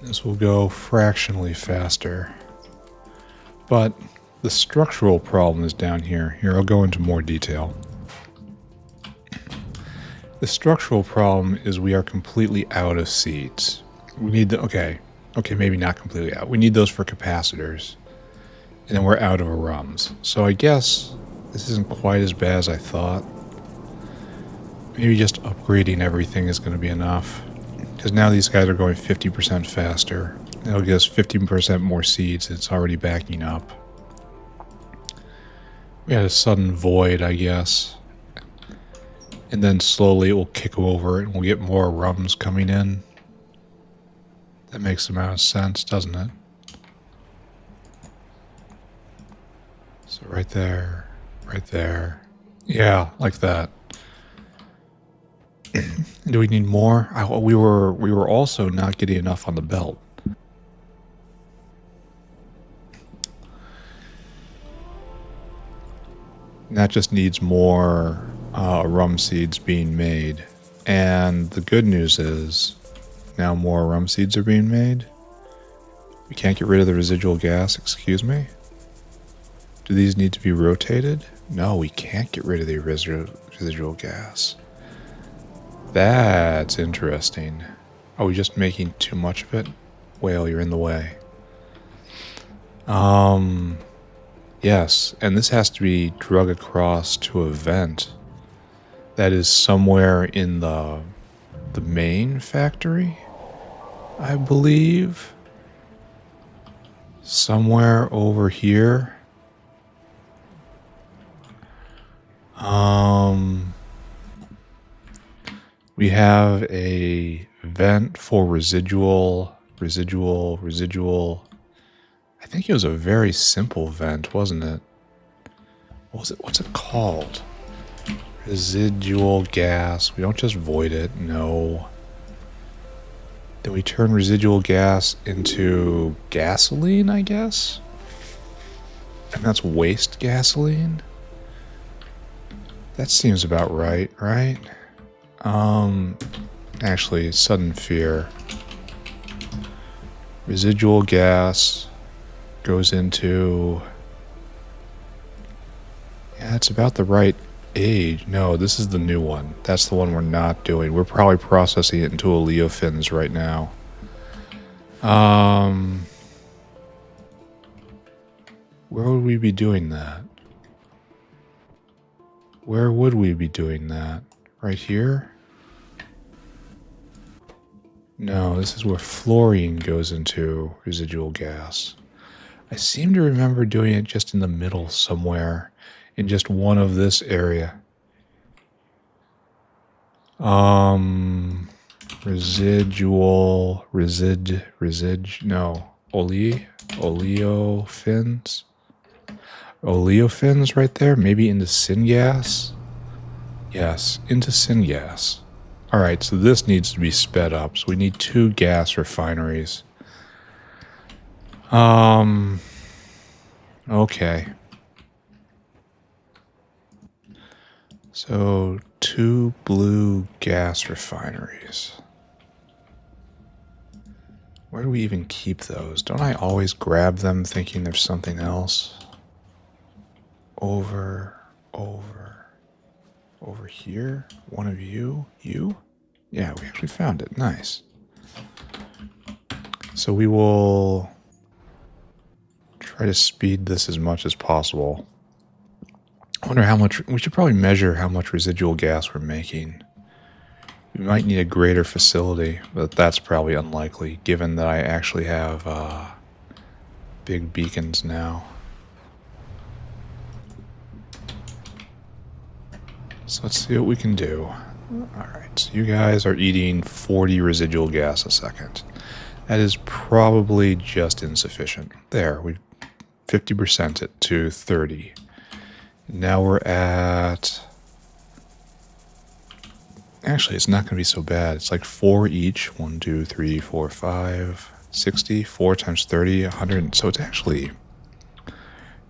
This will go fractionally faster. But the structural problem is down here. Here, I'll go into more detail. The structural problem is we are completely out of seeds. We need the... Okay, maybe not completely out. We need those for capacitors. And then we're out of arums. So I guess this isn't quite as bad as I thought. Maybe just upgrading everything is going to be enough. Because now these guys are going 50% faster. It'll give us 15% more seeds. It's already backing up. We had a sudden void, I guess. And then slowly it will kick over and we'll get more rums coming in. That makes the amount of sense, doesn't it? So right there, right there. Yeah, like that. Do we need more? We were also not getting enough on the belt. And that just needs more rum seeds being made. And the good news is now more rum seeds are being made. We can't get rid of the residual gas, excuse me? Do these need to be rotated? No, we can't get rid of the residual gas. That's interesting. Are we just making too much of it? Whale, you're in the way. Yes, and this has to be drug across to a vent that is somewhere in the main factory, I believe. Somewhere over here. We have a vent for residual. I think it was a very simple vent, wasn't it? What was it? What's it called? Residual gas. We don't just void it, no. Then we turn residual gas into gasoline, I guess? And that's waste gasoline? That seems about right, right? Actually, sudden fear. Residual gas goes into... Yeah, it's about the right age. No, this is the new one. That's the one we're not doing. We're probably processing it into oleofins right now. Where would we be doing that? Where would we be doing that? Right here? No, this is where fluorine goes into residual gas. I seem to remember doing it just in the middle somewhere, in just one of this area. Residual, no, oleofins? Oleofins right there, maybe into syngas? Yes, into syngas. Alright, so this needs to be sped up, so we need 2 gas refineries. Okay. So, 2 blue gas refineries. Where do we even keep those? Don't I always grab them thinking there's something else? Over here? One of you? You? Yeah, we actually found it. Nice. So we will try to speed this as much as possible. I wonder how much... We should probably measure how much residual gas we're making. We might need a greater facility, but that's probably unlikely, given that I actually have big beacons now. So let's see what we can do. Alright, so you guys are eating 40 residual gas a second. That is probably just insufficient. There, we 50% it to 30. Now we're at... Actually, it's not going to be so bad. It's like 4 each. 1, 2, 3, 4, 5, 60. 4 times 30, 100. So it's actually...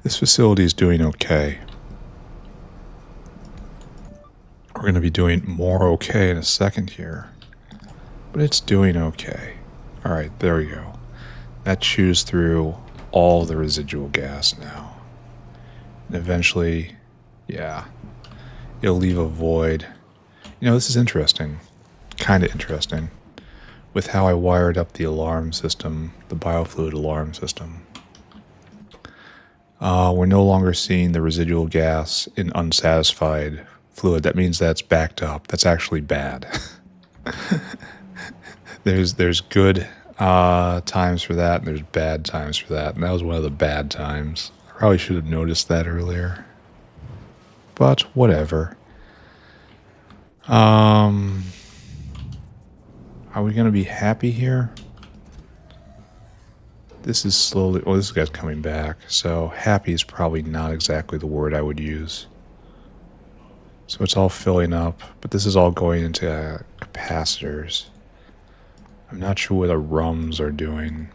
This facility is doing okay. We're going to be doing more okay in a second here. But it's doing okay. Alright, there we go. That chews through all the residual gas now. And eventually, yeah, it'll leave a void. You know, this is interesting. Kind of interesting. With how I wired up the alarm system, the biofluid alarm system. We're no longer seeing the residual gas in unsatisfied fluid. That means that's backed up. That's actually bad. There's good times for that, and there's bad times for that. And that was one of the bad times. I probably should have noticed that earlier. But whatever. Are we going to be happy here? This is slowly... Oh, this guy's coming back. So happy is probably not exactly the word I would use. So it's all filling up, but this is all going into capacitors. I'm not sure what the rums are doing.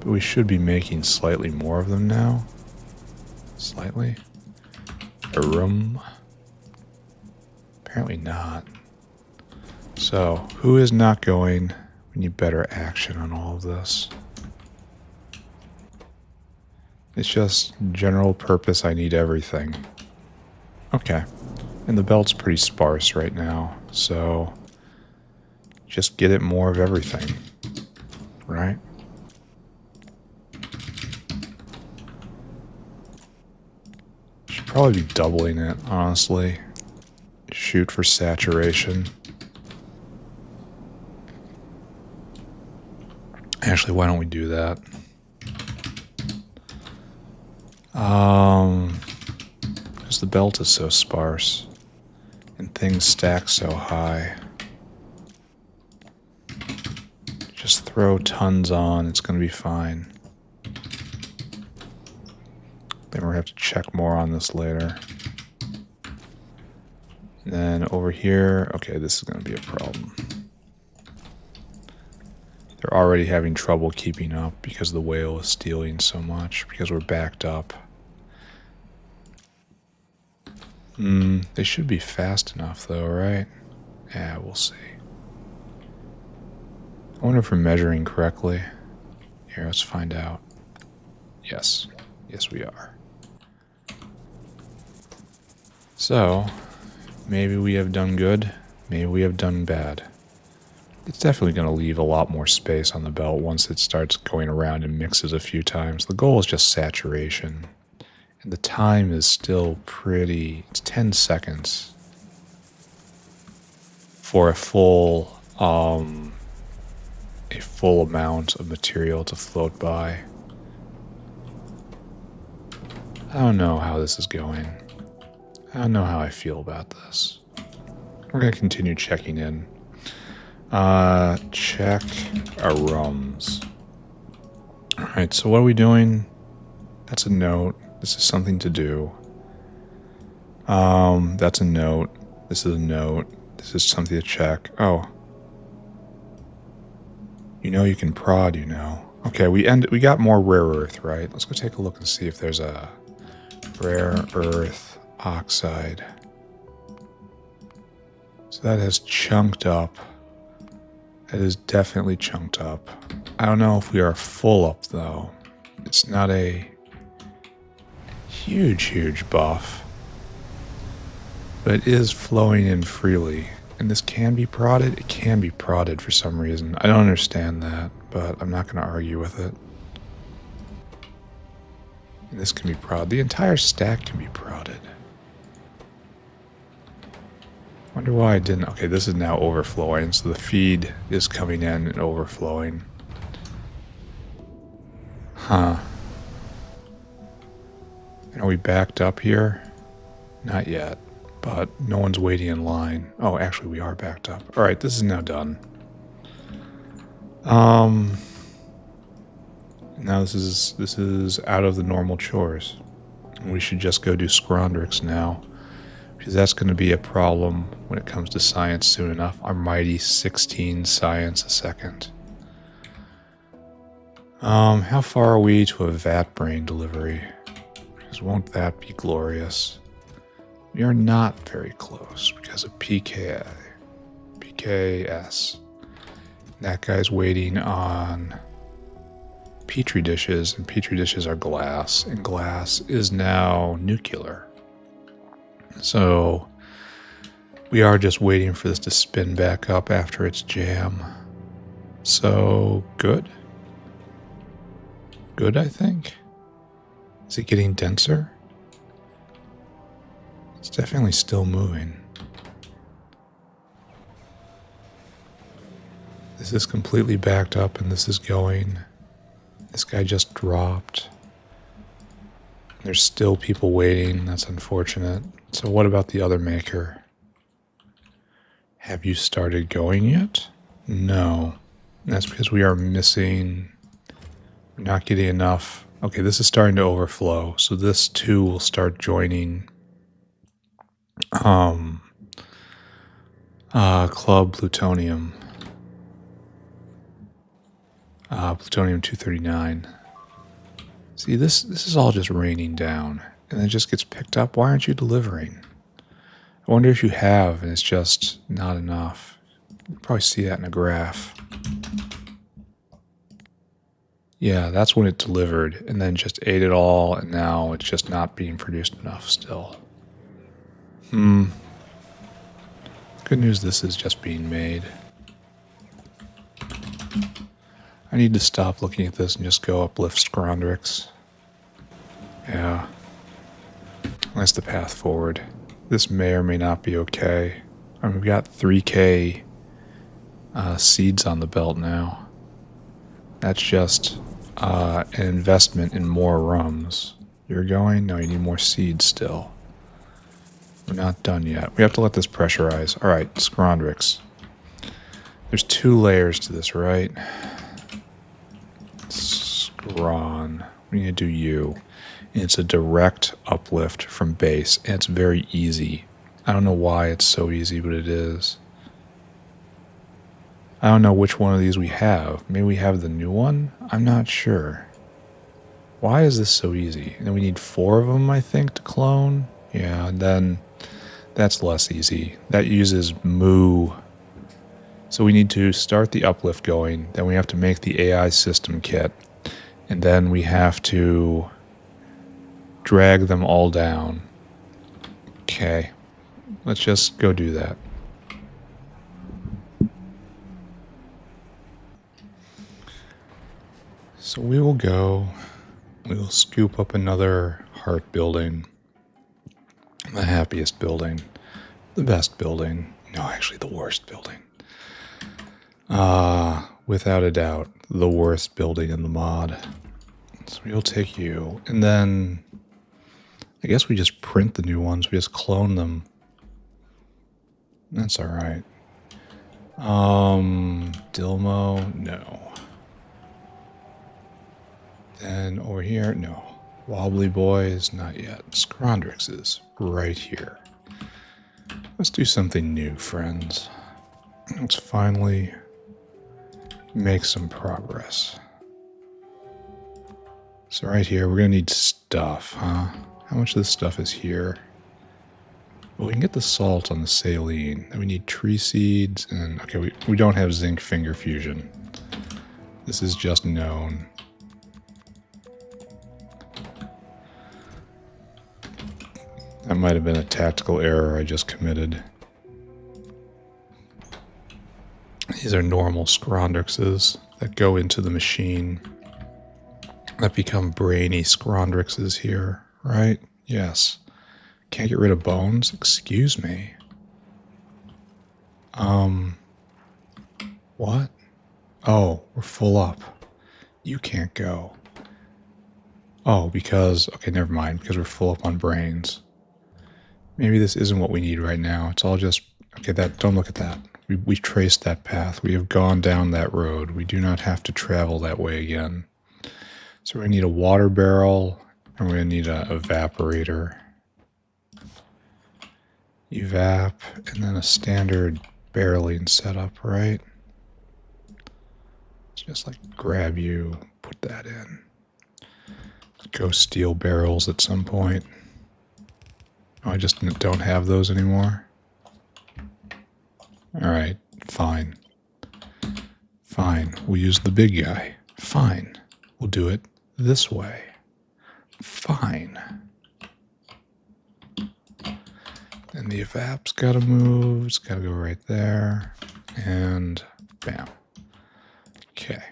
But we should be making slightly more of them now. Slightly. A rum. Apparently not. So, who is not going? We need better action on all of this. It's just general purpose, I need everything. Okay. And the belt's pretty sparse right now, so just get it more of everything. Right? Should probably be doubling it, honestly. Shoot for saturation. Actually, why don't we do that? Because the belt is so sparse and things stack so high. Just throw tons on, it's going to be fine. Then we're going to have to check more on this later. And then over here, okay, this is going to be a problem. They're already having trouble keeping up because the whale is stealing so much, because we're backed up. They should be fast enough though, right? Yeah, we'll see. I wonder if we're measuring correctly. Here, let's find out. Yes. Yes, we are. So, maybe we have done good, maybe we have done bad. It's definitely going to leave a lot more space on the belt once it starts going around and mixes a few times. The goal is just saturation. And the time is still it's 10 seconds for a full amount of material to float by. I don't know how this is going. I don't know how I feel about this. We're going to continue checking in. Check our rums. Alright, so what are we doing? That's a note. This is something to do. That's a note. This is a note. This is something to check. Oh. You know you can prod, you know. Okay, we got more rare earth, right? Let's go take a look and see if there's a rare earth oxide. So that has chunked up. That is definitely chunked up. I don't know if we are full up, though. It's not a huge buff. But it is flowing in freely. And this can be prodded? It can be prodded for some reason. I don't understand that, but I'm not going to argue with it. And this can be prodded. The entire stack can be prodded. Wonder why I didn't. Okay, this is now overflowing, so the feed is coming in and overflowing. Huh. And are we backed up here? Not yet, but no one's waiting in line. Oh, actually we are backed up. Alright, this is now done. Now this is out of the normal chores. We should just go do Scrondrix now. Because that's going to be a problem when it comes to science soon enough. Our mighty 16 science a second. How far are we to a vat brain delivery? Because won't that be glorious? We are not very close because of PKS. That guy's waiting on petri dishes, and petri dishes are glass, and glass is now nuclear. So we are just waiting for this to spin back up after its jam. So good. Good, I think. Is it getting denser? It's definitely still moving. This is completely backed up and this is going. This guy just dropped. There's still people waiting. That's unfortunate. So what about the other maker? Have you started going yet? No. That's because we are missing. We're not getting enough. Okay, this is starting to overflow. So this too will start joining Club plutonium. Plutonium 239. See, this is all just raining down, and it just gets picked up. Why aren't you delivering? I wonder if you have, and it's just not enough. You probably see that in a graph. Yeah, that's when it delivered, and then just ate it all, and now it's just not being produced enough still. Good news, this is just being made. I need to stop looking at this and just go uplift Scrondrix. Yeah. That's the path forward. This may or may not be okay. I mean, we've got 3K seeds on the belt now. That's just an investment in more rums. You're going? No, you need more seeds still. We're not done yet. We have to let this pressurize. All right, Scrondrix. There's 2 layers to this, right? Scron. We need to do you. And it's a direct uplift from base, and it's very easy. I don't know why it's so easy, but it is. I don't know which one of these we have. Maybe we have the new one? I'm not sure. Why is this so easy? And then we need 4 of them, I think, to clone. Yeah, and then that's less easy. That uses moo. So we need to start the uplift going. Then we have to make the AI system kit. And then we have to drag them all down. Okay. Let's just go do that. So we will go. We will scoop up another heart building. The happiest building. The best building. No, actually the worst building. Without a doubt, the worst building in the mod. So we'll take you. And then I guess we just print the new ones. We just clone them. That's alright. Dilmo, no. Then over here, no. Wobbly Boys, not yet. Scrondrix is right here. Let's do something new, friends. Let's finally make some progress. So right here, we're going to need stuff, huh? How much of this stuff is here? Well, we can get the salt on the saline. Then we need tree seeds, and okay, we don't have zinc finger fusion. This is just known. That might have been a tactical error I just committed. These are normal Scrondrixes that go into the machine that become brainy Scrondrixes here, right? Yes. Can't get rid of bones? Excuse me. What? Oh, we're full up. You can't go. Oh, because... Okay, never mind. Because we're full up on brains. Maybe this isn't what we need right now. It's all just... Okay, don't look at that. We traced that path. We have gone down that road. We do not have to travel that way again. So we're going to need a water barrel, and we're going to need an evaporator. Evap, and then a standard barreling setup, right? Let's just like grab you, put that in. Go steal barrels at some point. Oh, I just don't have those anymore. Alright, fine. Fine, we'll use the big guy. Fine, we'll do it this way. Fine. And the evap's gotta move, it's gotta go right there. And bam. Okay.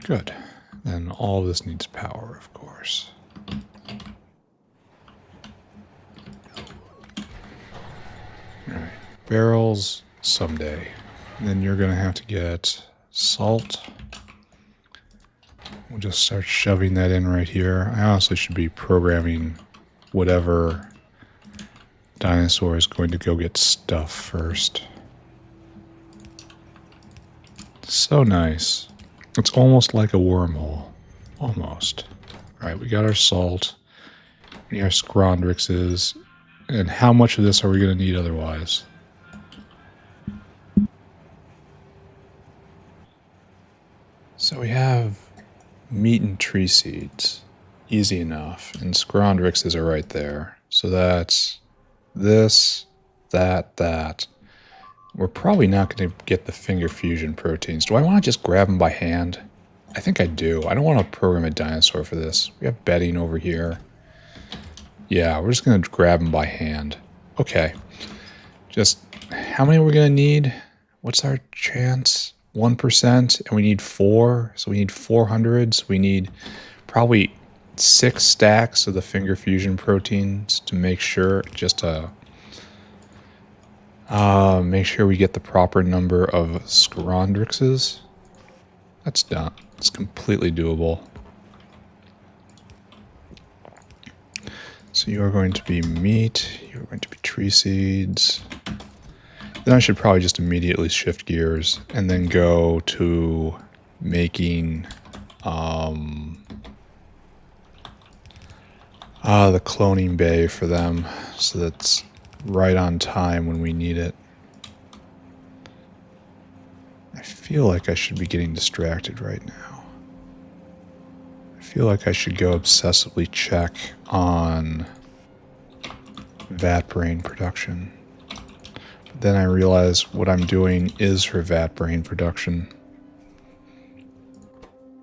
Good. Then all of this needs power, of course. Alright. Barrels someday. And then you're gonna have to get salt. We'll just start shoving that in right here. I honestly should be programming whatever dinosaur is going to go get stuff first. So nice. It's almost like a wormhole. Almost. Alright, we got our salt. near Scrondrix is, and how much of this are we going to need otherwise? So we have meat and tree seeds. Easy enough. And Scrondrixes are right there. So that's this, that. We're probably not going to get the finger fusion proteins. Do I want to just grab them by hand? I think I do. I don't want to program a dinosaur for this. We have bedding over here. Yeah, we're just going to grab them by hand. Okay. Just how many are we going to need? What's our chance? 1%, and we need 4. So we need 400. So we need probably 6 stacks of the finger fusion proteins to make sure, just to make sure we get the proper number of Scrondrixes. That's done. It's completely doable. So you are going to be meat. You are going to be tree seeds. Then I should probably just immediately shift gears and then go to making the cloning bay for them, so that's right on time when we need it. I feel like I should be getting distracted right now. I feel like I should go obsessively check on vat brain production. But then I realize what I'm doing is for vat brain production.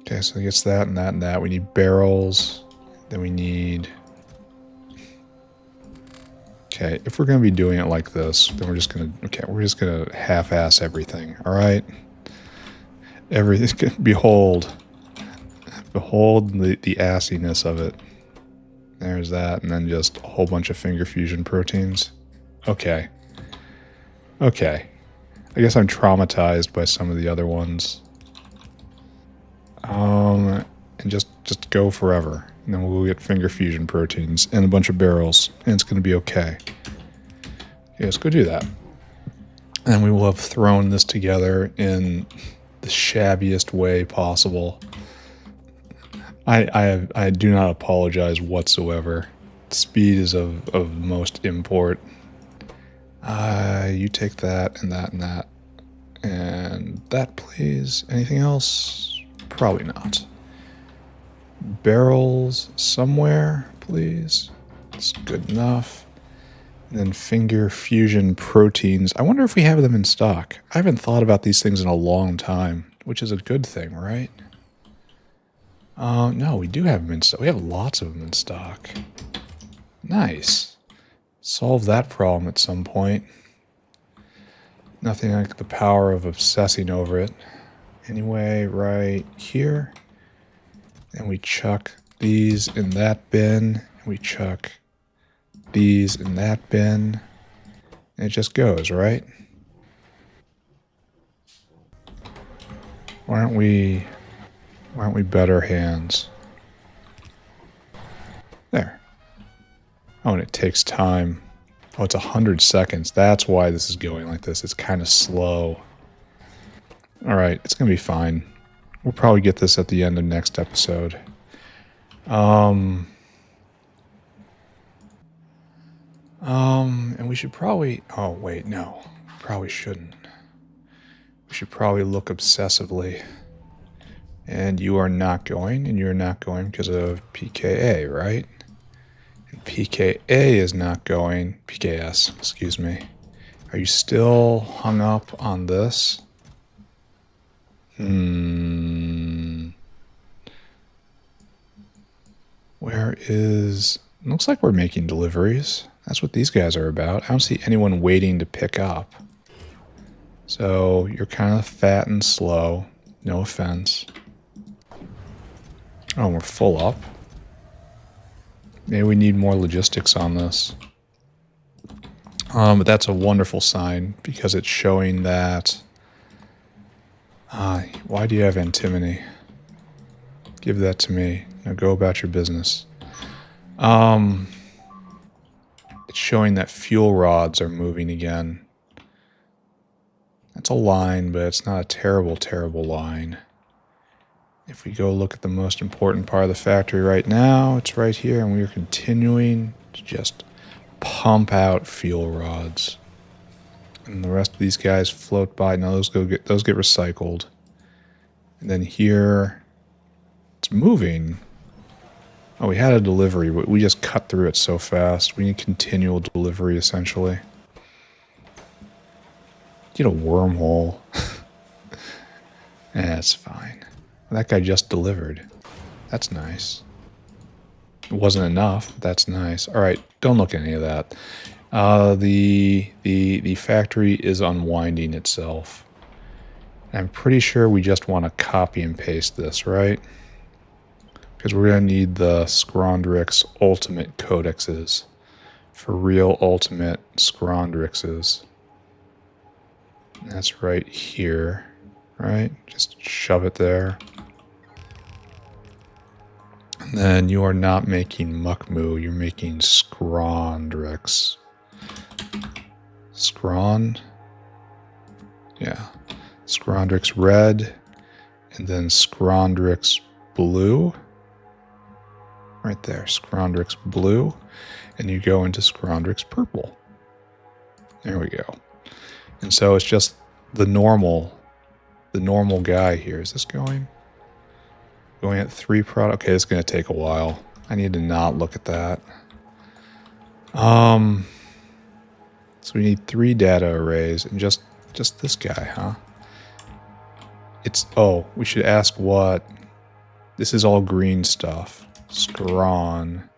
Okay, so I guess that and that and that. We need barrels. Then we need... Okay, if we're going to be doing it like this, then we're just going to... Okay, we're just going to half-ass everything, alright? Everything... Behold. Behold the assiness of it. There's that, and then just a whole bunch of finger fusion proteins. Okay. Okay. I guess I'm traumatized by some of the other ones. And just go forever. And then we'll get finger fusion proteins and a bunch of barrels, and it's going to be okay. Okay, let's go do that. And we will have thrown this together in the shabbiest way possible. I do not apologize whatsoever. Speed is of most import. You take that and that and that. And that, please. Anything else? Probably not. Barrels somewhere, please. That's good enough. And then finger fusion proteins. I wonder if we have them in stock. I haven't thought about these things in a long time, which is a good thing, right? No, we do have them in stock. We have lots of them in stock. Nice. Solve that problem at some point. Nothing like the power of obsessing over it. Anyway, right here. And we chuck these in that bin. And we chuck these in that bin. And it just goes, right? Why aren't we better hands? There. Oh, and it takes time. Oh, it's 100 seconds. That's why this is going like this. It's kind of slow. Alright, it's going to be fine. We'll probably get this at the end of next episode. And we should probably... Oh, wait, no. Probably shouldn't. We should probably look obsessively. And you are not going, and you're not going because of PKA, right? And PKA is not going... PKS, excuse me. Are you still hung up on this? Where is... Looks like we're making deliveries. That's what these guys are about. I don't see anyone waiting to pick up. So you're kind of fat and slow. No offense. Oh, we're full up. Maybe we need more logistics on this. But that's a wonderful sign because it's showing that... why do you have antimony? Give that to me. Now go about your business. It's showing that fuel rods are moving again. That's a line, but it's not a terrible, terrible line. If we go look at the most important part of the factory right now, it's right here, and we are continuing to just pump out fuel rods. And the rest of these guys float by. Now those get recycled. And then here, it's moving. Oh, we had a delivery, but we just cut through it so fast. We need continual delivery, essentially. Get a wormhole. That's fine. That guy just delivered. That's nice. It wasn't enough. That's nice. All right, don't look at any of that. The factory is unwinding itself. I'm pretty sure we just want to copy and paste this, right? Because we're going to need the Scrondrix ultimate codexes for real ultimate Scrondrixes. That's right here, right? Just shove it there. And then you are not making Muckmoo, you're making Scrondrix. Yeah. Scrondrix red, and then Scrondrix blue. Right there, Scrondrix blue. And you go into Scrondrix purple. There we go. And so it's just the normal guy here. Is this going? Going at 3 product. Okay, it's going to take a while. I need to not look at that. So we need 3 data arrays and just this guy, huh? We should ask what. This is all green stuff. Scron.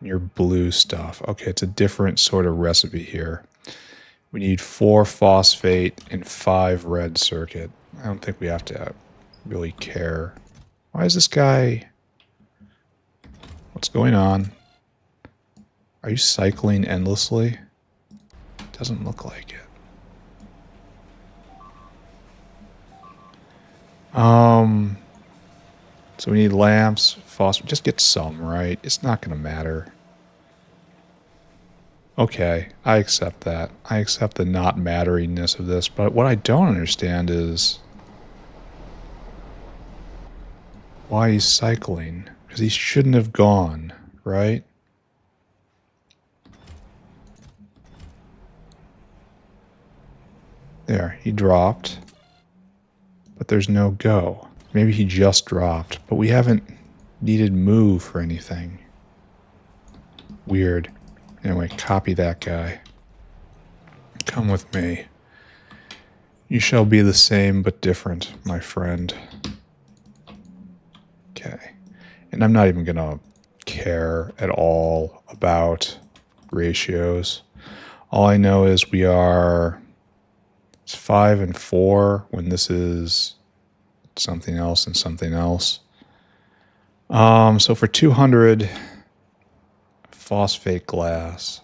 Your blue stuff. Okay, it's a different sort of recipe here. We need 4 phosphate and 5 red circuit. I don't think we have to really care. Why is this guy... What's going on? Are you cycling endlessly? Doesn't look like it. So we need lamps, phosphate. Just get some, right? It's not going to matter. Okay, I accept that. I accept the not matteringness of this, but what I don't understand is why he's cycling. Because he shouldn't have gone, right? There, he dropped. But there's no go. Maybe he just dropped, but we haven't needed move for anything. Weird. Anyway, copy that guy. Come with me. You shall be the same but different, my friend. Okay. And I'm not even going to care at all about ratios. All I know is it's 5 and 4 when this is something else and something else. So for 200 phosphate glass.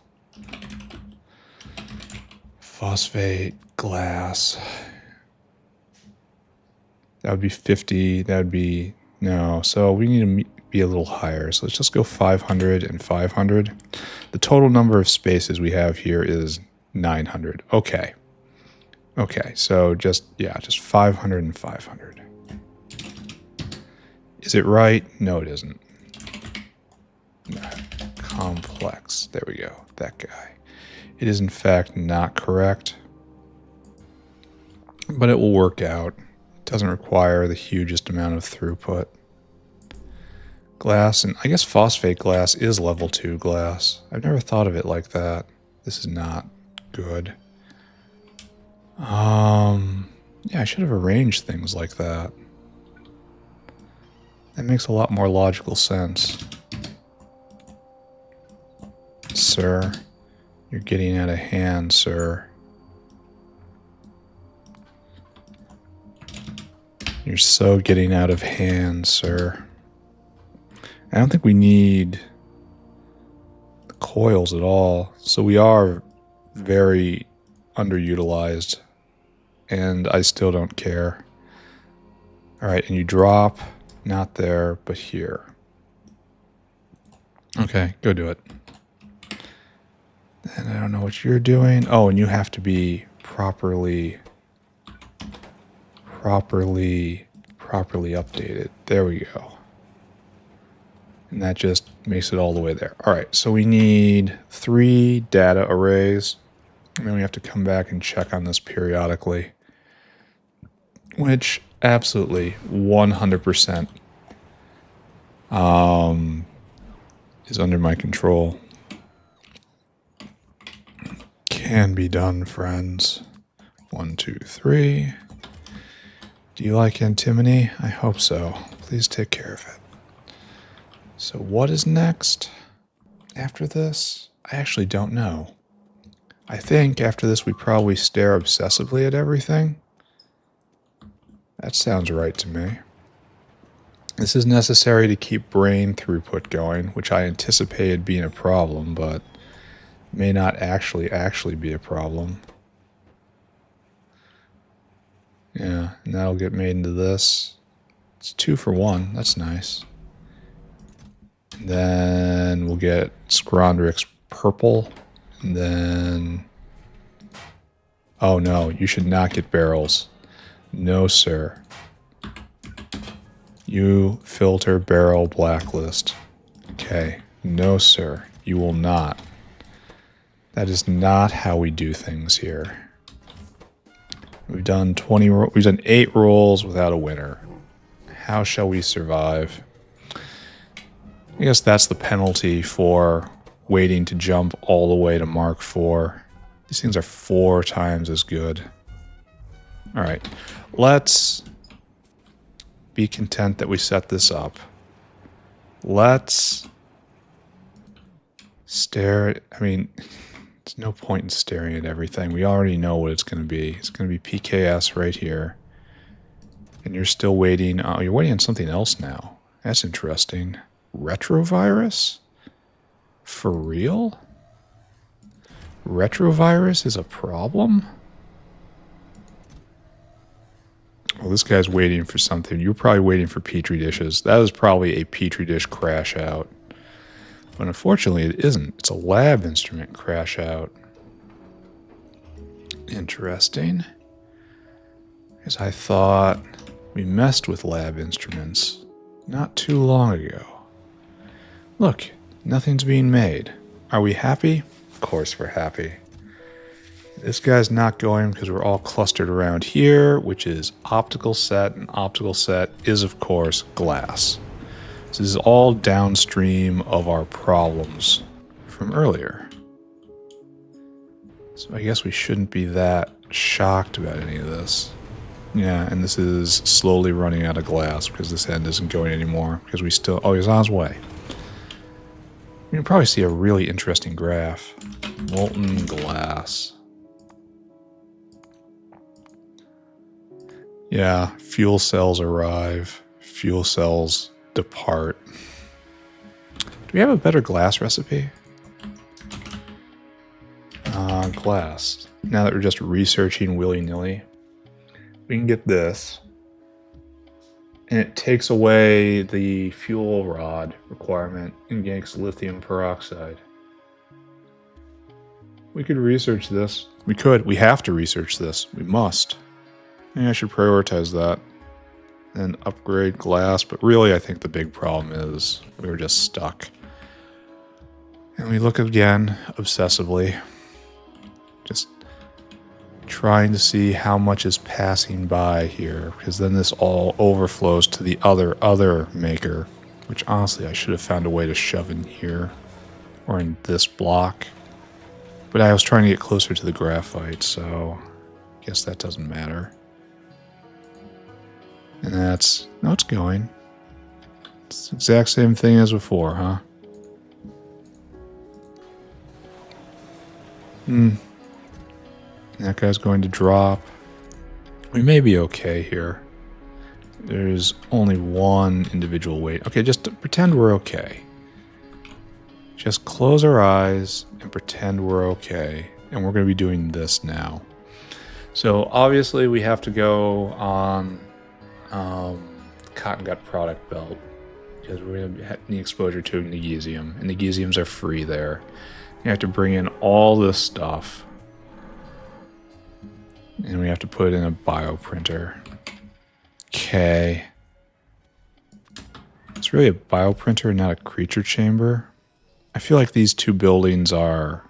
That would be 50. That would be... No, so we need to be a little higher. So let's just go 500 and 500. The total number of spaces we have here is 900. Okay. Okay, so just 500 and 500. Is it right? No, it isn't. No. Complex. There we go. That guy. It is in fact not correct. But it will work out. It doesn't require the hugest amount of throughput. Glass, and I guess phosphate glass is level 2 glass. I've never thought of it like that. This is not good. Yeah, I should have arranged things like that. That makes a lot more logical sense. Sir, you're getting out of hand, sir. You're so getting out of hand, sir. I don't think we need the coils at all. So we are very underutilized. And I still don't care. Alright, and you drop, not there, but here. Okay, go do it. And I don't know what you're doing. Oh, and you have to be properly properly updated. There we go. And that just makes it all the way there. All right, so we need 3 data arrays. And then we have to come back and check on this periodically. Which absolutely 100% is under my control. Can be done, friends. 1, 2, 3. Do you like antimony? I hope so. Please take care of it. So what is next after this? I actually don't know. I think after this we probably stare obsessively at everything. That sounds right to me. This is necessary to keep brain throughput going, which I anticipated being a problem, but may not actually be a problem. Yeah, and that'll get made into this. It's 2 for 1. That's nice. And then we'll get Scrondrix purple. And then... Oh no, you should not get barrels. No, sir. You filter barrel blacklist. Okay. No, sir. You will not. That is not how we do things here. We've done 8 rolls without a winner. How shall we survive? I guess that's the penalty for waiting to jump all the way to Mark IV. These things are 4 times as good. All right, let's be content that we set this up. Let's stare at, I mean, there's no point in staring at everything. We already know what it's going to be. It's going to be PKS right here. And you're still waiting. Oh, you're waiting on something else now. That's interesting. Retrovirus? For real? Retrovirus is a problem? Well, this guy's waiting for something. You're probably waiting for Petri dishes. That is probably a Petri dish crash out. But unfortunately, it isn't. It's a lab instrument crash out. Interesting. Because I thought we messed with lab instruments not too long ago. Look, nothing's being made. Are we happy? Of course we're happy. This guy's not going because we're all clustered around here, which is optical set, and optical set is, of course, glass. This is all downstream of our problems from earlier. So I guess we shouldn't be that shocked about any of this. Yeah, and this is slowly running out of glass because this end isn't going anymore because we still... Oh, he's on his way. You can probably see a really interesting graph. Molten glass. Yeah, fuel cells arrive. Fuel cells depart. Do we have a better glass recipe? Glass. Now that we're just researching willy-nilly, we can get this. And it takes away the fuel rod requirement and makes lithium peroxide. We could research this. We could. We have to research this. We must. Maybe I should prioritize that. And upgrade glass. But really, I think the big problem is we were just stuck. And we look again, obsessively. Just trying to see how much is passing by here. Because then this all overflows to the other maker. Which honestly, I should have found a way to shove in here. Or in this block. But I was trying to get closer to the graphite, so I guess that doesn't matter. And that's... No, it's going. It's the exact same thing as before, huh? That guy's going to drop. We may be okay here. There's only one individual weight. Okay, just pretend we're okay. Just close our eyes and pretend we're okay. And we're going to be doing this now. So obviously we have to go on cotton gut product belt. Because we're going to need exposure to magnesium. And magnesiums are free there. You have to bring in all this stuff. And we have to put it in a bioprinter. Okay. It's really a bioprinter, not a creature chamber. I feel like these two buildings are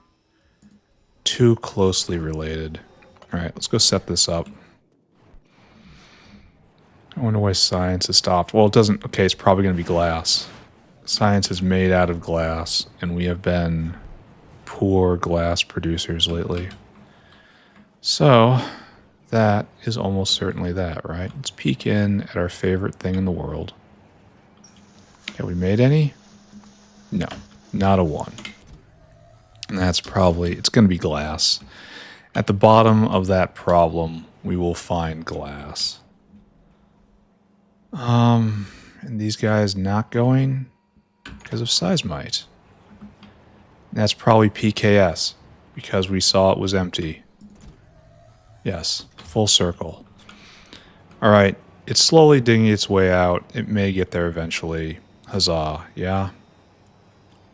too closely related. All right, let's go set this up. I wonder why science has stopped. Well, it doesn't... Okay, it's probably going to be glass. Science is made out of glass, and we have been poor glass producers lately. So, that is almost certainly that, right? Let's peek in at our favorite thing in the world. Have we made any? No, not a one. And that's probably... It's going to be glass. At the bottom of that problem, we will find glass. And these guys not going because of seismite. And that's probably PKS because we saw it was empty. Yes, full circle. All right, it's slowly digging its way out. It may get there eventually. Huzzah, yeah.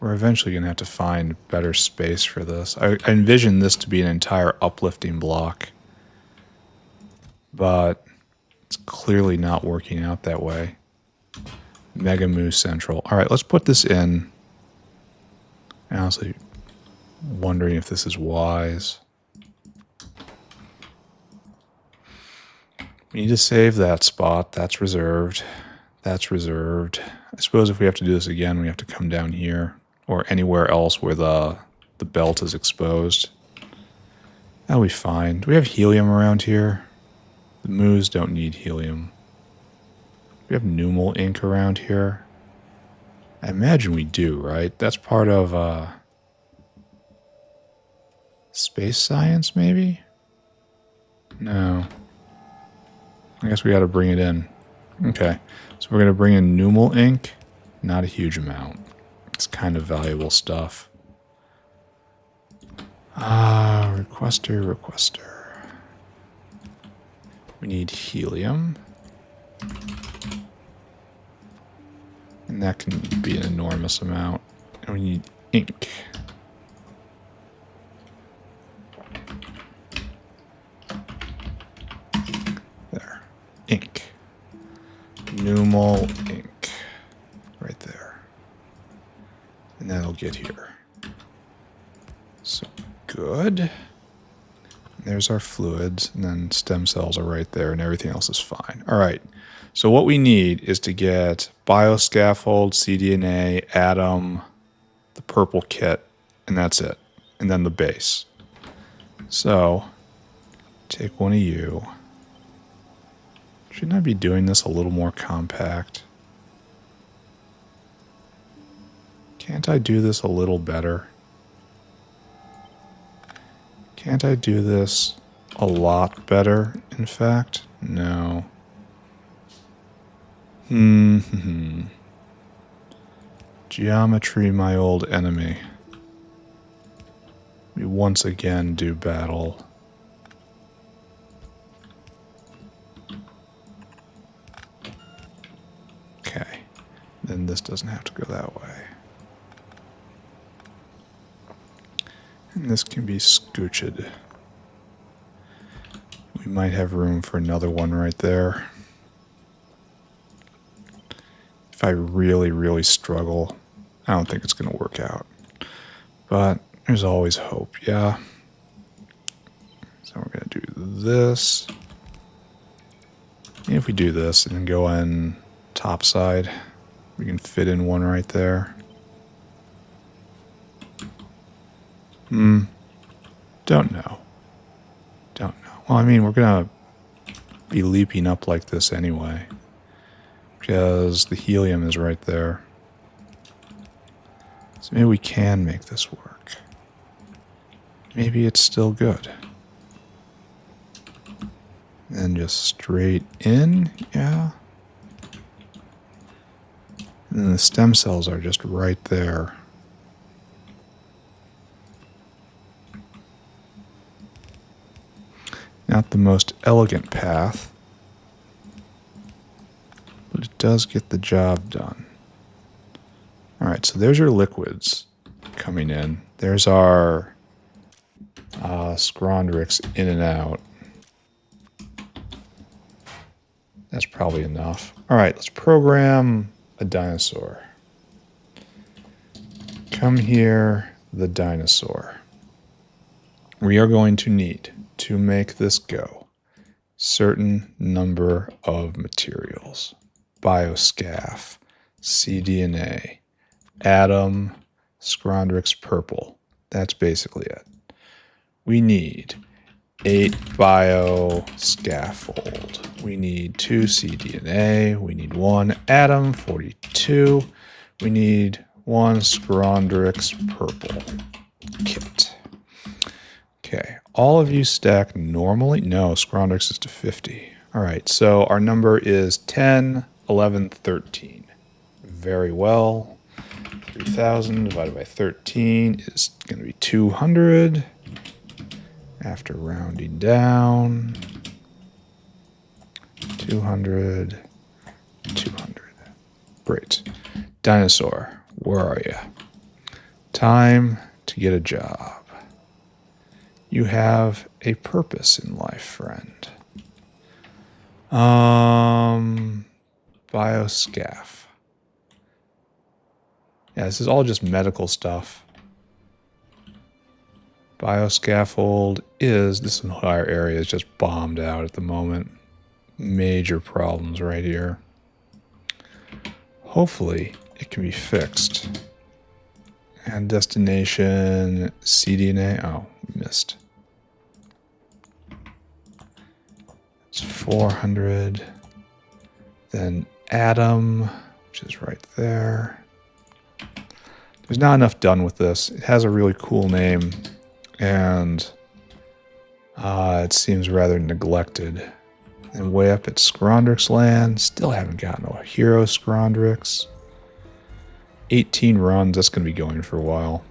We're eventually going to have to find better space for this. I envision this to be an entire uplifting block. But it's clearly not working out that way. Mega Moo Central. All right, let's put this in. Honestly, wondering if this is wise. We need to save that spot. That's reserved. That's reserved. I suppose if we have to do this again, we have to come down here. Or anywhere else where the belt is exposed. That'll be fine. Do we have helium around here? The moos don't need helium. We have pneumal ink around here. I imagine we do, right? That's part of space science, maybe? No. I guess we got to bring it in. Okay. So we're going to bring in pneumal ink. Not a huge amount. It's kind of valuable stuff. Requester. We need helium. And that can be an enormous amount. And we need ink. There. Ink. Pneumal ink. Right there. And that'll get here. So, good. There's our fluids, and then stem cells are right there, and everything else is fine. All right. So what we need is to get bioscaffold, cDNA, atom, the purple kit, and that's it. And then the base. So, take one of you. Shouldn't I be doing this a little more compact? Can't I do this a little better? Can't I do this a lot better, in fact? No. Geometry, my old enemy. We once again do battle. Okay. Then this doesn't have to go that way. And this can be scooched. We might have room for another one right there. If I really, really struggle, I don't think it's going to work out. But there's always hope, yeah? So we're going to do this. And if we do this and go in top side, we can fit in one right there. Don't know. Well, I mean, we're going to be leaping up like this anyway. Because the helium is right there. So maybe we can make this work. Maybe it's still good. And just straight in, yeah. And then the stem cells are just right there. Not the most elegant path, but it does get the job done. Alright, so there's your liquids coming in. There's our Scrondrix in and out. That's probably enough. Alright, let's program a dinosaur. Come here, the dinosaur. We are going to need to make this go certain number of materials. Bioscaff, cDNA, atom, Scrondrix purple. That's basically it. We need 8 bioscaffold. We need 2 cDNA. We need 1 atom, 42. We need 1 Scrondrix purple kit. Okay, all of you stack normally. No, Scrondrix is to 50. All right, so our number is 10, 11, 13. Very well. 3,000 divided by 13 is going to be 200. After rounding down, 200, 200. Great. Dinosaur, where are you? Time to get a job. You have a purpose in life, friend. Bioscaff. Yeah, this is all just medical stuff. Bioscaffold this entire area is just bombed out at the moment. Major problems right here. Hopefully it can be fixed. And destination cDNA. Oh, missed. It's 400. Then atom, which is right there. There's not enough done with this. It has a really cool name, and it seems rather neglected. And way up at Scrondrix land, still haven't gotten a hero Scrondrix. 18 runs, that's going to be going for a while.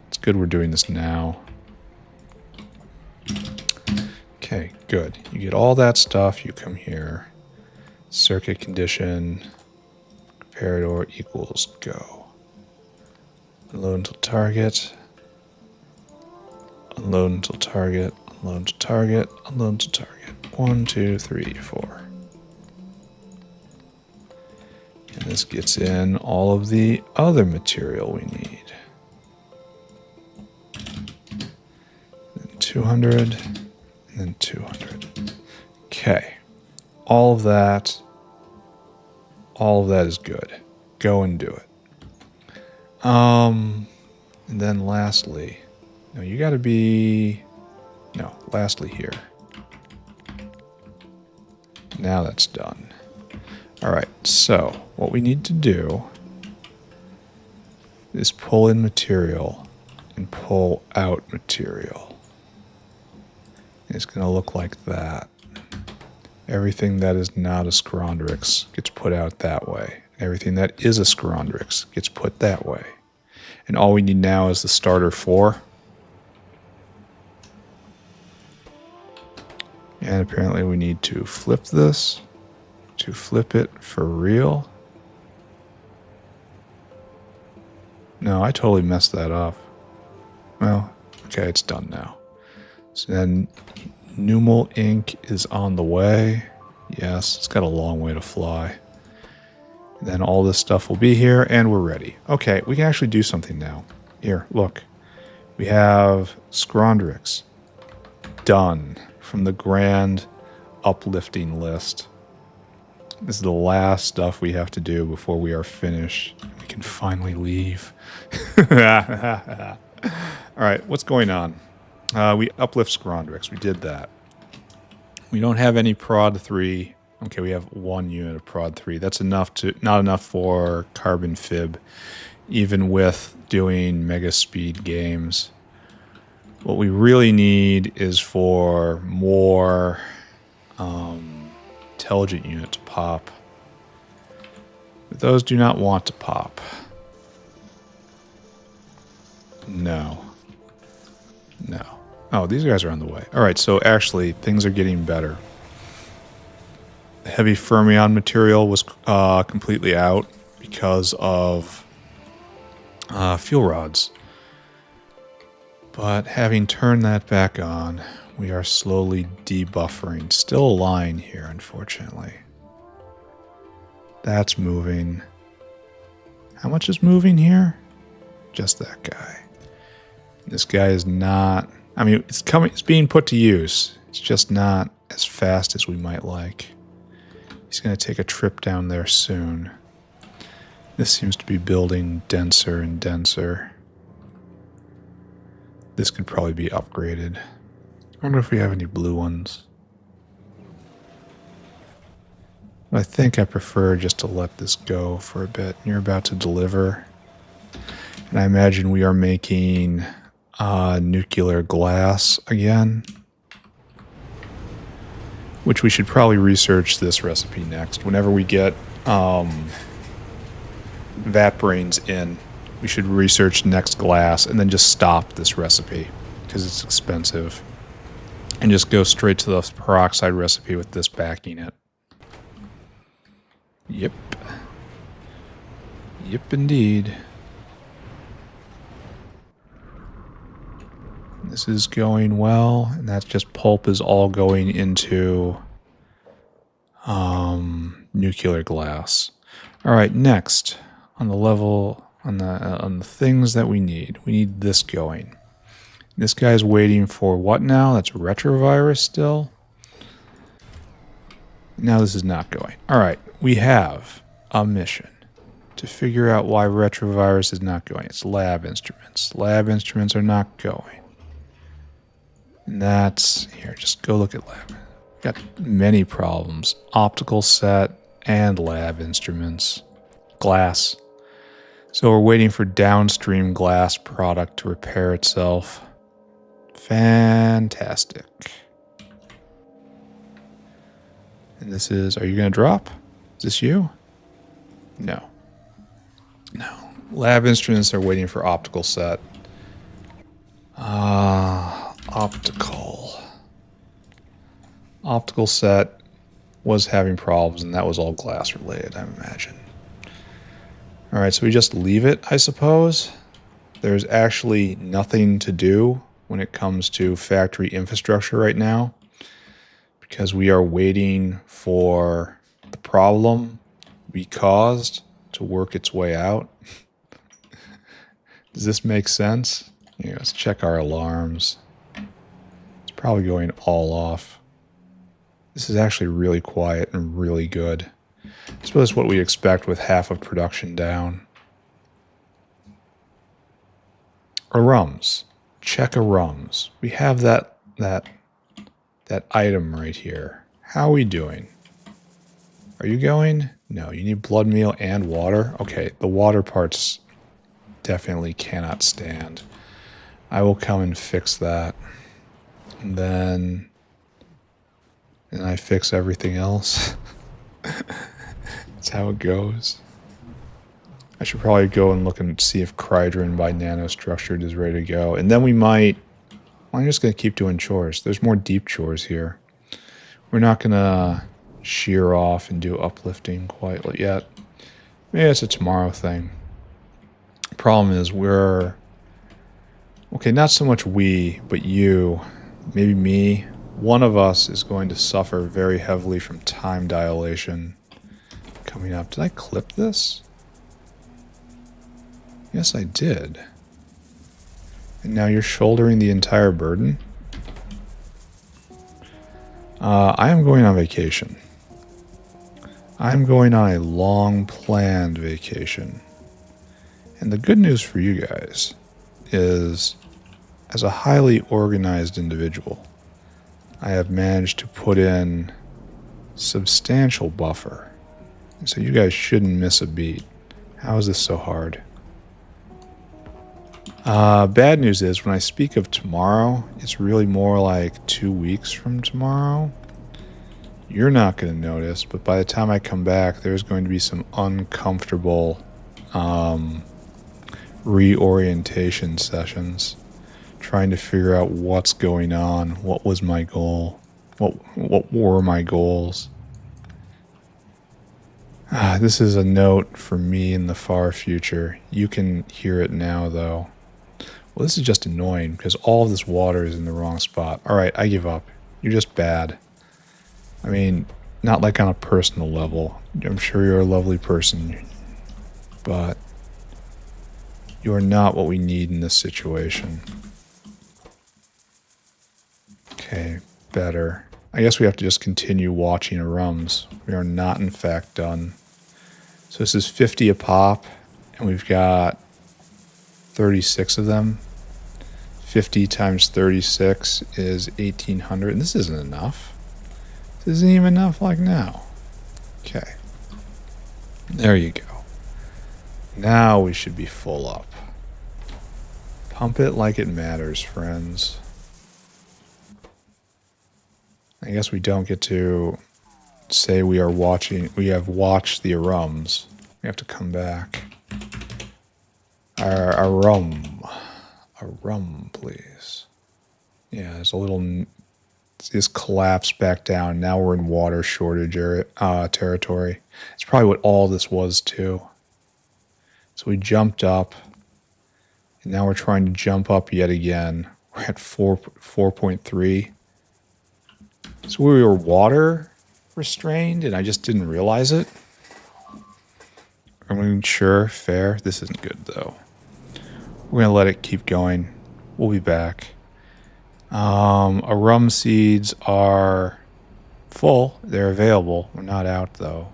It's good we're doing this now. Okay, good. You get all that stuff, you come here. Circuit condition, comparator equals go. Unload until target. Unload until target. Unload until target. Unload until target. 1, 2, 3, 4. And this gets in all of the other material we need. Then 200, and then 200. Okay. All of that is good. Go and do it. And then lastly, no, you gotta be, no, lastly here. Now that's done. All right, so what we need to do is pull in material and pull out material. It's going to look like that. Everything that is not a Scrondrix gets put out that way. Everything that is a Scrondrix gets put that way. And all we need now is the starter 4. And apparently we need to flip this. To flip it for real? No, I totally messed that up. Well, okay, it's done now. So then Numal ink is on the way. Yes, it's got a long way to fly. And then all this stuff will be here, and we're ready. Okay, we can actually do something now. Here, look. We have Scrondrix. Done. From the grand uplifting list. This is the last stuff we have to do before we are finished. We can finally leave. All right, what's going on? We uplift Scrondrix. We did that. We don't have any prod 3. Okay, we have 1 unit of prod 3. That's enough to not enough for carbon fib, even with doing mega speed games. What we really need is for more intelligent unit to pop. But those do not want to pop. No. No. Oh, these guys are on the way. All right, so actually things are getting better. The heavy fermion material was completely out because of fuel rods. But having turned that back on, we are slowly debuffering. Still a line here, unfortunately. That's moving. How much is moving here? Just that guy. This guy is not... I mean, it's being put to use. It's just not as fast as we might like. He's going to take a trip down there soon. This seems to be building denser and denser. This could probably be upgraded. I wonder if we have any blue ones. I think I prefer just to let this go for a bit. You're about to deliver. And I imagine we are making nuclear glass again. Which we should probably research this recipe next. Whenever we get vat brains in, we should research next glass and then just stop this recipe because it's expensive. And just go straight to the peroxide recipe with this backing it. Yep. Yep, indeed. This is going well, and that's just pulp is all going into nuclear glass. All right, next on the level on the things that we need this going. This guy's waiting for what now? That's retrovirus still. Now this is not going. All right, we have a mission to figure out why retrovirus is not going. It's lab instruments. Lab instruments are not going. And that's, here, just go look at lab. Got many problems. Optical set and lab instruments. Glass. So we're waiting for downstream glass product to repair itself. Fantastic. And this is, are you going to drop? Is this you? No. No. Lab instruments are waiting for optical set. Optical. Optical set was having problems, and that was all glass related, I imagine. Alright, so we just leave it, I suppose. There's actually nothing to do when it comes to factory infrastructure right now, because we are waiting for the problem we caused to work its way out. Does this make sense? Yeah, let's check our alarms. It's probably going all off. This is actually really quiet and really good. I suppose what we expect with half of production down. Arums. Check arums. We have that item right here. How are we doing? Are you going? No, you need blood meal and water. Okay, the water parts definitely cannot stand. I will come and fix that. And then I fix everything else. That's how it goes. I should probably go and look and see if Cridron by Nanostructured is ready to go. And then we might... Well, I'm just going to keep doing chores. There's more deep chores here. We're not going to shear off and do uplifting quite yet. Maybe it's a tomorrow thing. Problem is we're... Okay, not so much we, but you, maybe me. One of us is going to suffer very heavily from time dilation coming up. Did I clip this? Yes, I did. And now you're shouldering the entire burden? I am going on vacation. I'm going on a long-planned vacation. And the good news for you guys is, as a highly organized individual, I have managed to put in substantial buffer. And so you guys shouldn't miss a beat. How is this so hard? Bad news is, when I speak of tomorrow, it's really more like 2 weeks from tomorrow. You're not going to notice, but by the time I come back, there's going to be some uncomfortable reorientation sessions, trying to figure out what's going on, what was my goal, what were my goals. This is a note for me in the far future. You can hear it now, though. Well, this is just annoying because all of this water is in the wrong spot. All right, I give up. You're just bad. I mean, not like on a personal level. I'm sure you're a lovely person, but You are not what we need in this situation. Okay, better. I guess we have to just continue watching arums. We are not, in fact, done. So this is 50 a pop, and we've got 36 of them. 50 times 36 is 1,800, and this isn't enough. This isn't even enough like now. Okay. There you go. Now we should be full up. Pump it like it matters, friends. I guess we don't get to say we have watched the arums. We have to come back. Arum, please. Yeah, there's a little. Just collapsed back down. Now we're in water shortage territory. It's probably what all this was too. So we jumped up, and now we're trying to jump up yet again. We're at 4.3. So we were water restrained, and I just didn't realize it. I mean, sure, fair. This isn't good though. We're gonna let it keep going. We'll be back. Arum seeds are full. They're available. We're not out though.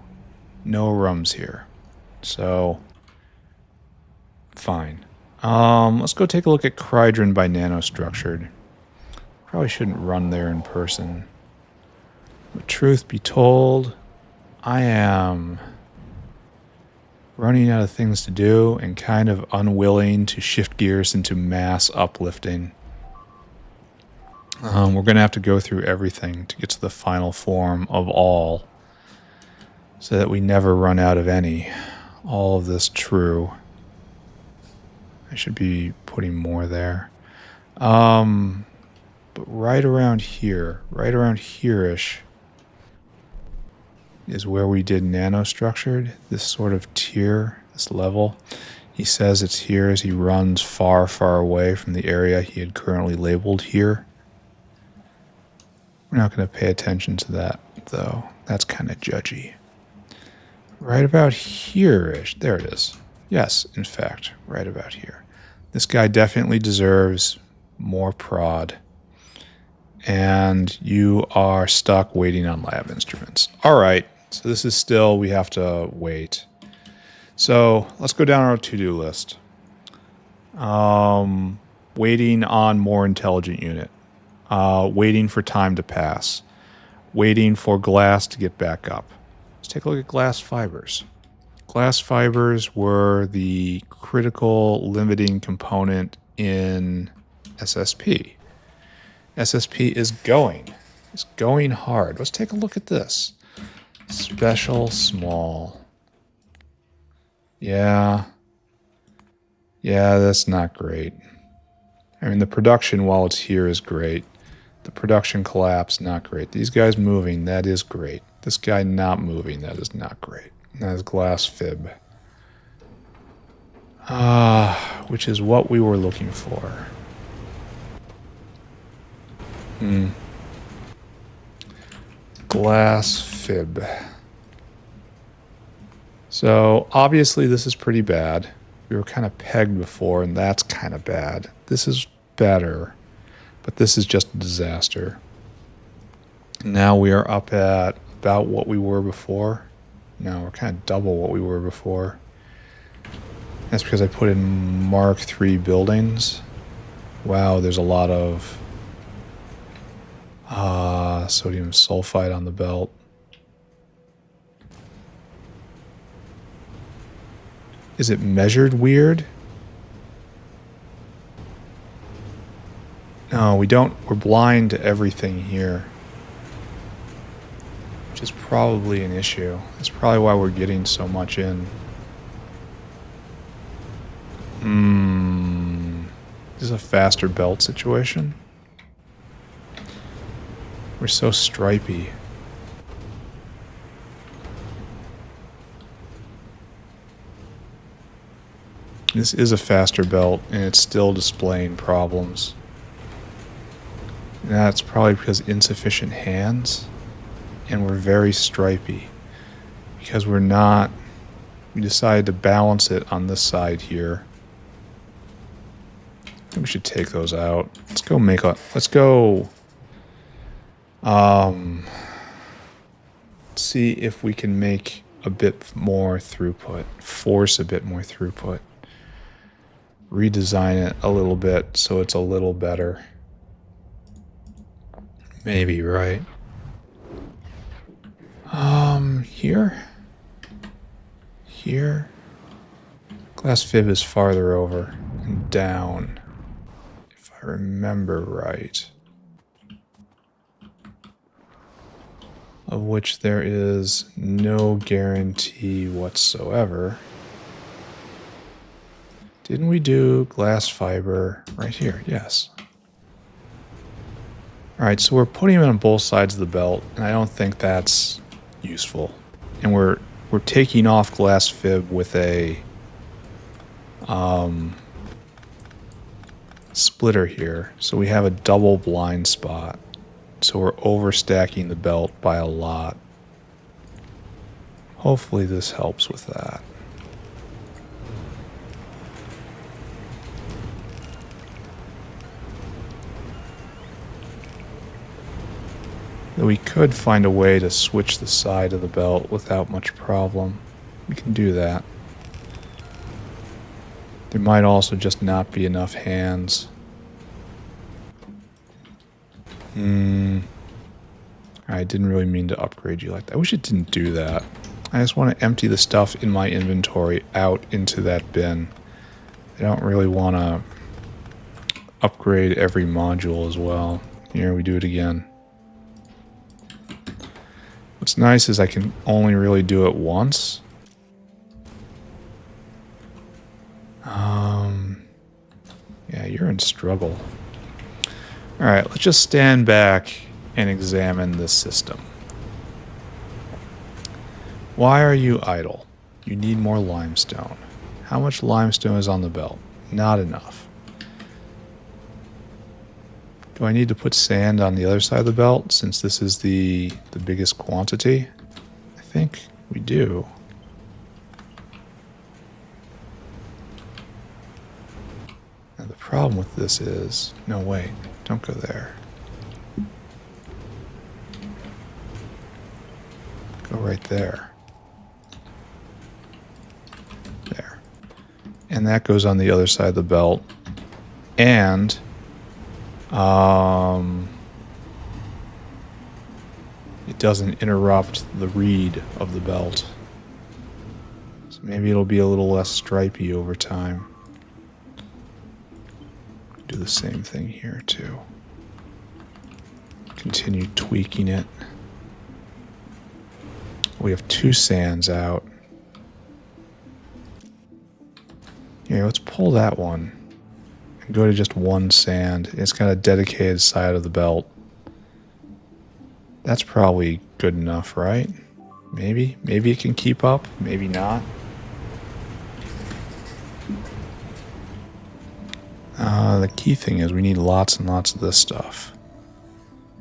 No arums here. So, fine. Let's go take a look at Crydron by Nanostructured. Probably shouldn't run there in person. But truth be told, I am running out of things to do and kind of unwilling to shift gears into mass uplifting. We're going to have to go through everything to get to the final form of all so that we never run out of any. All of this true. I should be putting more there. But right around here-ish is where we did nanostructured, this sort of tier, this level. He says it's here as he runs far, far away from the area he had currently labeled here. We're not going to pay attention to that, though. That's kind of judgy. Right about here-ish. There it is. Yes, in fact, right about here. This guy definitely deserves more prod. And you are stuck waiting on lab instruments. All right. So this is still, we have to wait. So let's go down our to-do list. Waiting on more intelligent unit. Waiting for time to pass, waiting for glass to get back up. Let's take a look at glass fibers. Glass fibers were the critical limiting component in SSP. SSP is going. It's going hard. Let's take a look at this. Special small. Yeah, that's not great. I mean, the production while it's here is great. The production collapse, not great. These guys moving, that is great. This guy not moving, that is not great. That is glass fib. Which is what we were looking for. Glass fib. So, obviously this is pretty bad. We were kind of pegged before, and that's kind of bad. This is better, but this is just a disaster. Now we are up at about what we were before. No, we're kind of double what we were before. That's because I put in Mark III buildings. Wow, there's a lot of sodium sulfide on the belt. Is it measured weird? No, we don't. We're blind to everything here. Which is probably an issue. That's probably why we're getting so much in. Is this a faster belt situation? We're so stripy. This is a faster belt, and it's still displaying problems. And that's probably because insufficient hands, and we're very stripy. Because we decided to balance it on this side here. think we should take those out. Let's go make a... Let's go... see if we can make a bit more throughput. Force a bit more throughput. Redesign it a little bit so it's a little better. Maybe, right? Here? Here? Glass fib is farther over and down, if I remember right. Of which there is no guarantee whatsoever. Didn't we do glass fiber right here? Yes. Alright, so we're putting them on both sides of the belt, and I don't think that's useful. And we're taking off glass fib with a splitter here. So we have a double blind spot. So we're overstacking the belt by a lot. Hopefully this helps with that. We could find a way to switch the side of the belt without much problem. We can do that. There might also just not be enough hands. I didn't really mean to upgrade you like that. I wish it didn't do that. I just want to empty the stuff in my inventory out into that bin. I don't really want to upgrade every module as well. Here, we do it again. What's nice is I can only really do it once. Yeah, you're in struggle. Alright, let's just stand back and examine this system. Why are you idle? You need more limestone. How much limestone is on the belt? Not enough. Do I need to put sand on the other side of the belt since this is the biggest quantity? I think we do. Now the problem with this is... No, wait. Don't go there. Go right there. There. And that goes on the other side of the belt. And... it doesn't interrupt the read of the belt. So maybe it'll be a little less stripy over time. Do the same thing here too. Continue tweaking it. We have 2 sands out. Here, let's pull that one. And go to just 1 sand. It's got a dedicated side of the belt. That's probably good enough, right? Maybe? Maybe it can keep up, maybe not. The key thing is we need lots and lots of this stuff.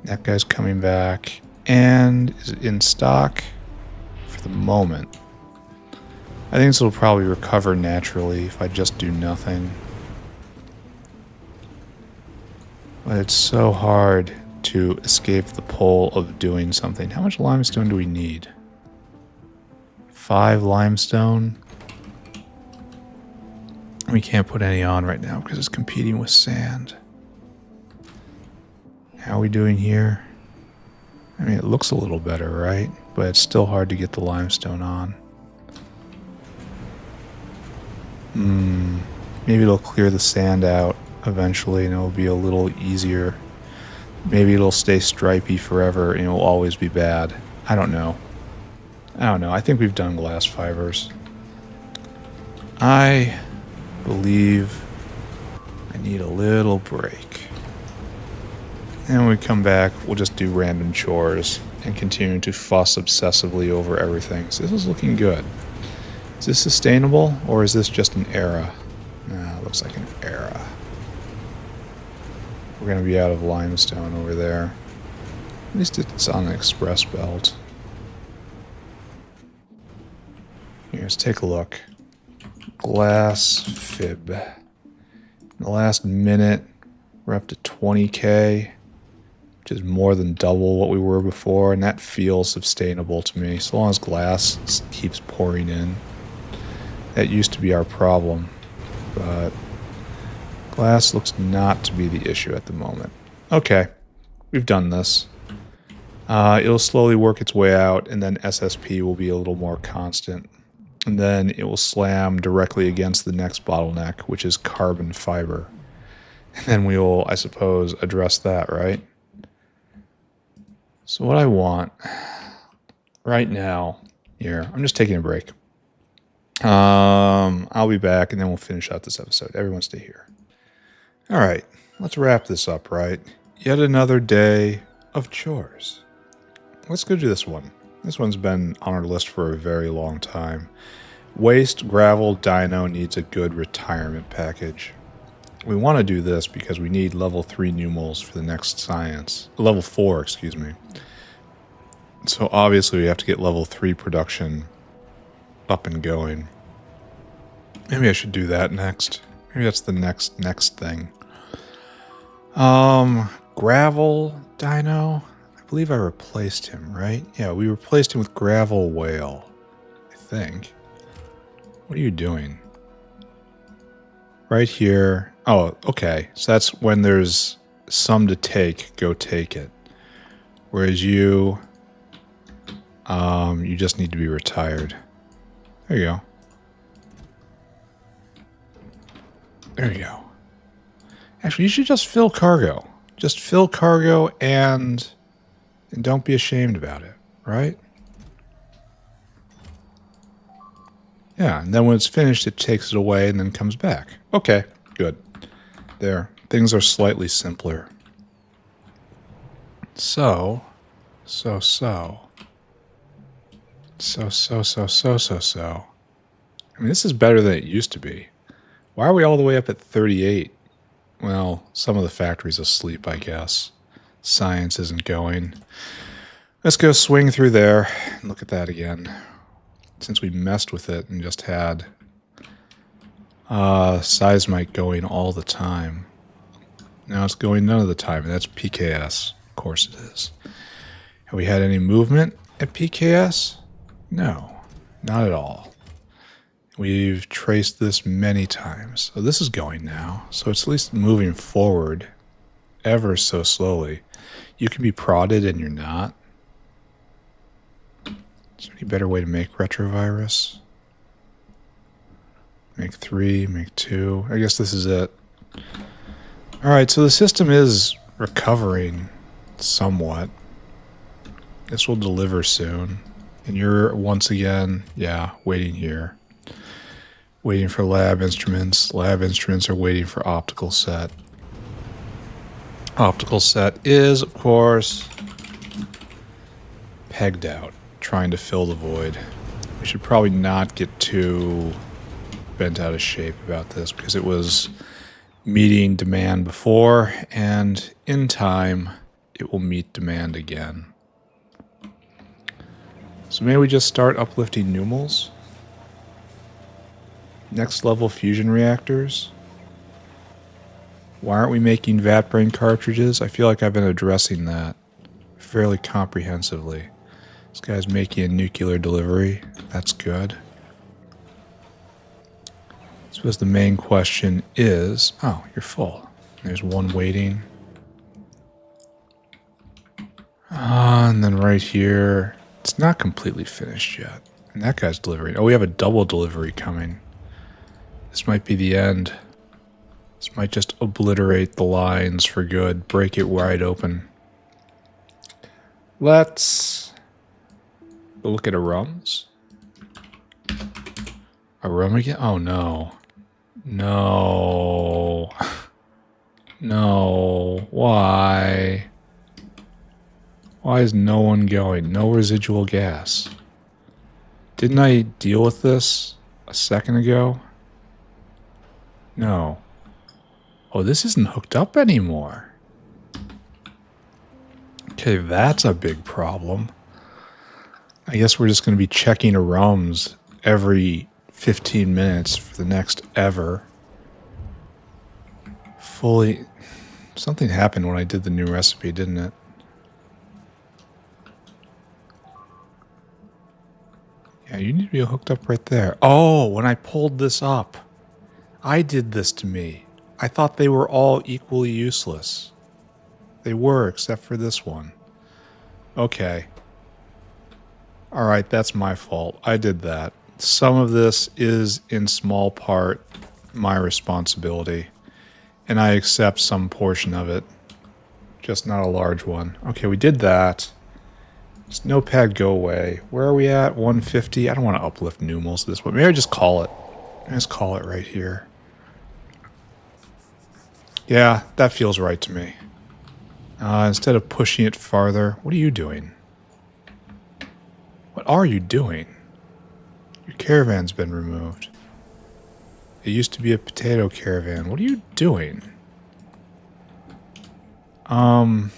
That guy's coming back and is in stock for the moment. I think this will probably recover naturally if I just do nothing. But it's so hard to escape the pull of doing something. How much limestone do we need? 5 limestone. We can't put any on right now because it's competing with sand. How are we doing here? I mean, it looks a little better, right? But it's still hard to get the limestone on. Maybe it'll clear the sand out eventually and it'll be a little easier. Maybe it'll stay stripy forever and it'll always be bad. I don't know. I think we've done glass fibers. I believe I need a little break. And when we come back, we'll just do random chores and continue to fuss obsessively over everything. So this is looking good. Is this sustainable or is this just an era? Nah, it looks like an era. We're going to be out of limestone over there. At least it's on the express belt. Here, let's take a look. Glass fib. In the last minute, we're up to 20K, which is more than double what we were before, and that feels sustainable to me, so long as glass keeps pouring in. That used to be our problem, but glass looks not to be the issue at the moment. Okay, we've done this. It'll slowly work its way out, and then SSP will be a little more constant. And then it will slam directly against the next bottleneck, which is carbon fiber. And then we will, I suppose, address that, right? So what I want right now, here, I'm just taking a break. I'll be back, and then we'll finish out this episode. Everyone stay here. All right, let's wrap this up, right? Yet another day of chores. Let's go do this one. This one's been on our list for a very long time. Waste gravel dino needs a good retirement package. We want to do this because we need level 3 numals for the next science. Level 4, excuse me. So obviously we have to get level 3 production up and going. Maybe I should do that next. Maybe that's the next thing. Gravel dino. I believe I replaced him, right? Yeah, we replaced him with gravel whale, I think. What are you doing? Right here. Oh, okay. So that's when there's some to take, go take it. Whereas you just need to be retired. There you go. There you go. Actually, you should just fill cargo. Just fill cargo and don't be ashamed about it, right? Yeah, and then when it's finished, it takes it away and then comes back. Okay, good. There. Things are slightly simpler. So. I mean, this is better than it used to be. Why are we all the way up at 38? Well, some of the factory's asleep, I guess. Science isn't going. Let's go swing through there and look at that again. Since we messed with it and just had seismite going all the time. Now it's going none of the time, and that's PKS. Of course it is. Have we had any movement at PKS? No, not at all. We've traced this many times. So this is going now. So it's at least moving forward ever so slowly. You can be prodded and you're not. Is there any better way to make retrovirus? Make 3, make 2. I guess this is it. Alright, so the system is recovering somewhat. This will deliver soon. And you're once again, yeah, waiting here. Waiting for lab instruments. Lab instruments are waiting for optical set. Optical set is, of course, pegged out, trying to fill the void. We should probably not get too bent out of shape about this because it was meeting demand before, and in time, it will meet demand again. So maybe we just start uplifting numals? Next level fusion reactors? Why aren't we making vat brain cartridges? I feel like I've been addressing that fairly comprehensively. This guy's making a nuclear delivery. That's good. I suppose the main question is... Oh, you're full. There's one waiting. And then right here... It's not completely finished yet. And that guy's delivering. Oh, we have a double delivery coming. This might be the end. This might just obliterate the lines for good. Break it wide open. Let's look at a rums. A rum again? Oh, no. No. No. Why? Why is no one going? No residual gas. Didn't I deal with this a second ago? No. Oh, this isn't hooked up anymore. Okay, that's a big problem. I guess we're just going to be checking a rums every 15 minutes for the next ever. fully... Something happened when I did the new recipe, didn't it? Yeah, you need to be hooked up right there. Oh, when I pulled this up. I did this to me. I thought they were all equally useless. They were, except for this one. Okay. Alright, that's my fault. I did that. Some of this is, in small part, my responsibility. And I accept some portion of it. Just not a large one. Okay, we did that. Just notepad, go away. Where are we at? 150? I don't want to uplift numals this one. Maybe I just call it. Just call it right here. Yeah, that feels right to me. Instead of pushing it farther, what are you doing? What are you doing? Your caravan's been removed. It used to be a potato caravan. What are you doing? I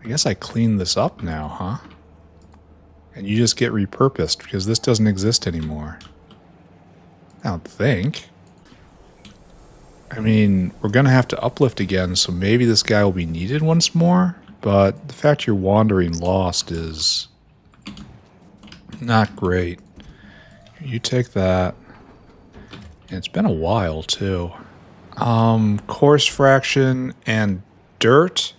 guess I cleaned this up now, huh? And you just get repurposed because this doesn't exist anymore. I don't think. I mean, we're going to have to uplift again, so maybe this guy will be needed once more. But the fact you're wandering lost is not great. You take that. And it's been a while, too. Coarse fraction and dirt?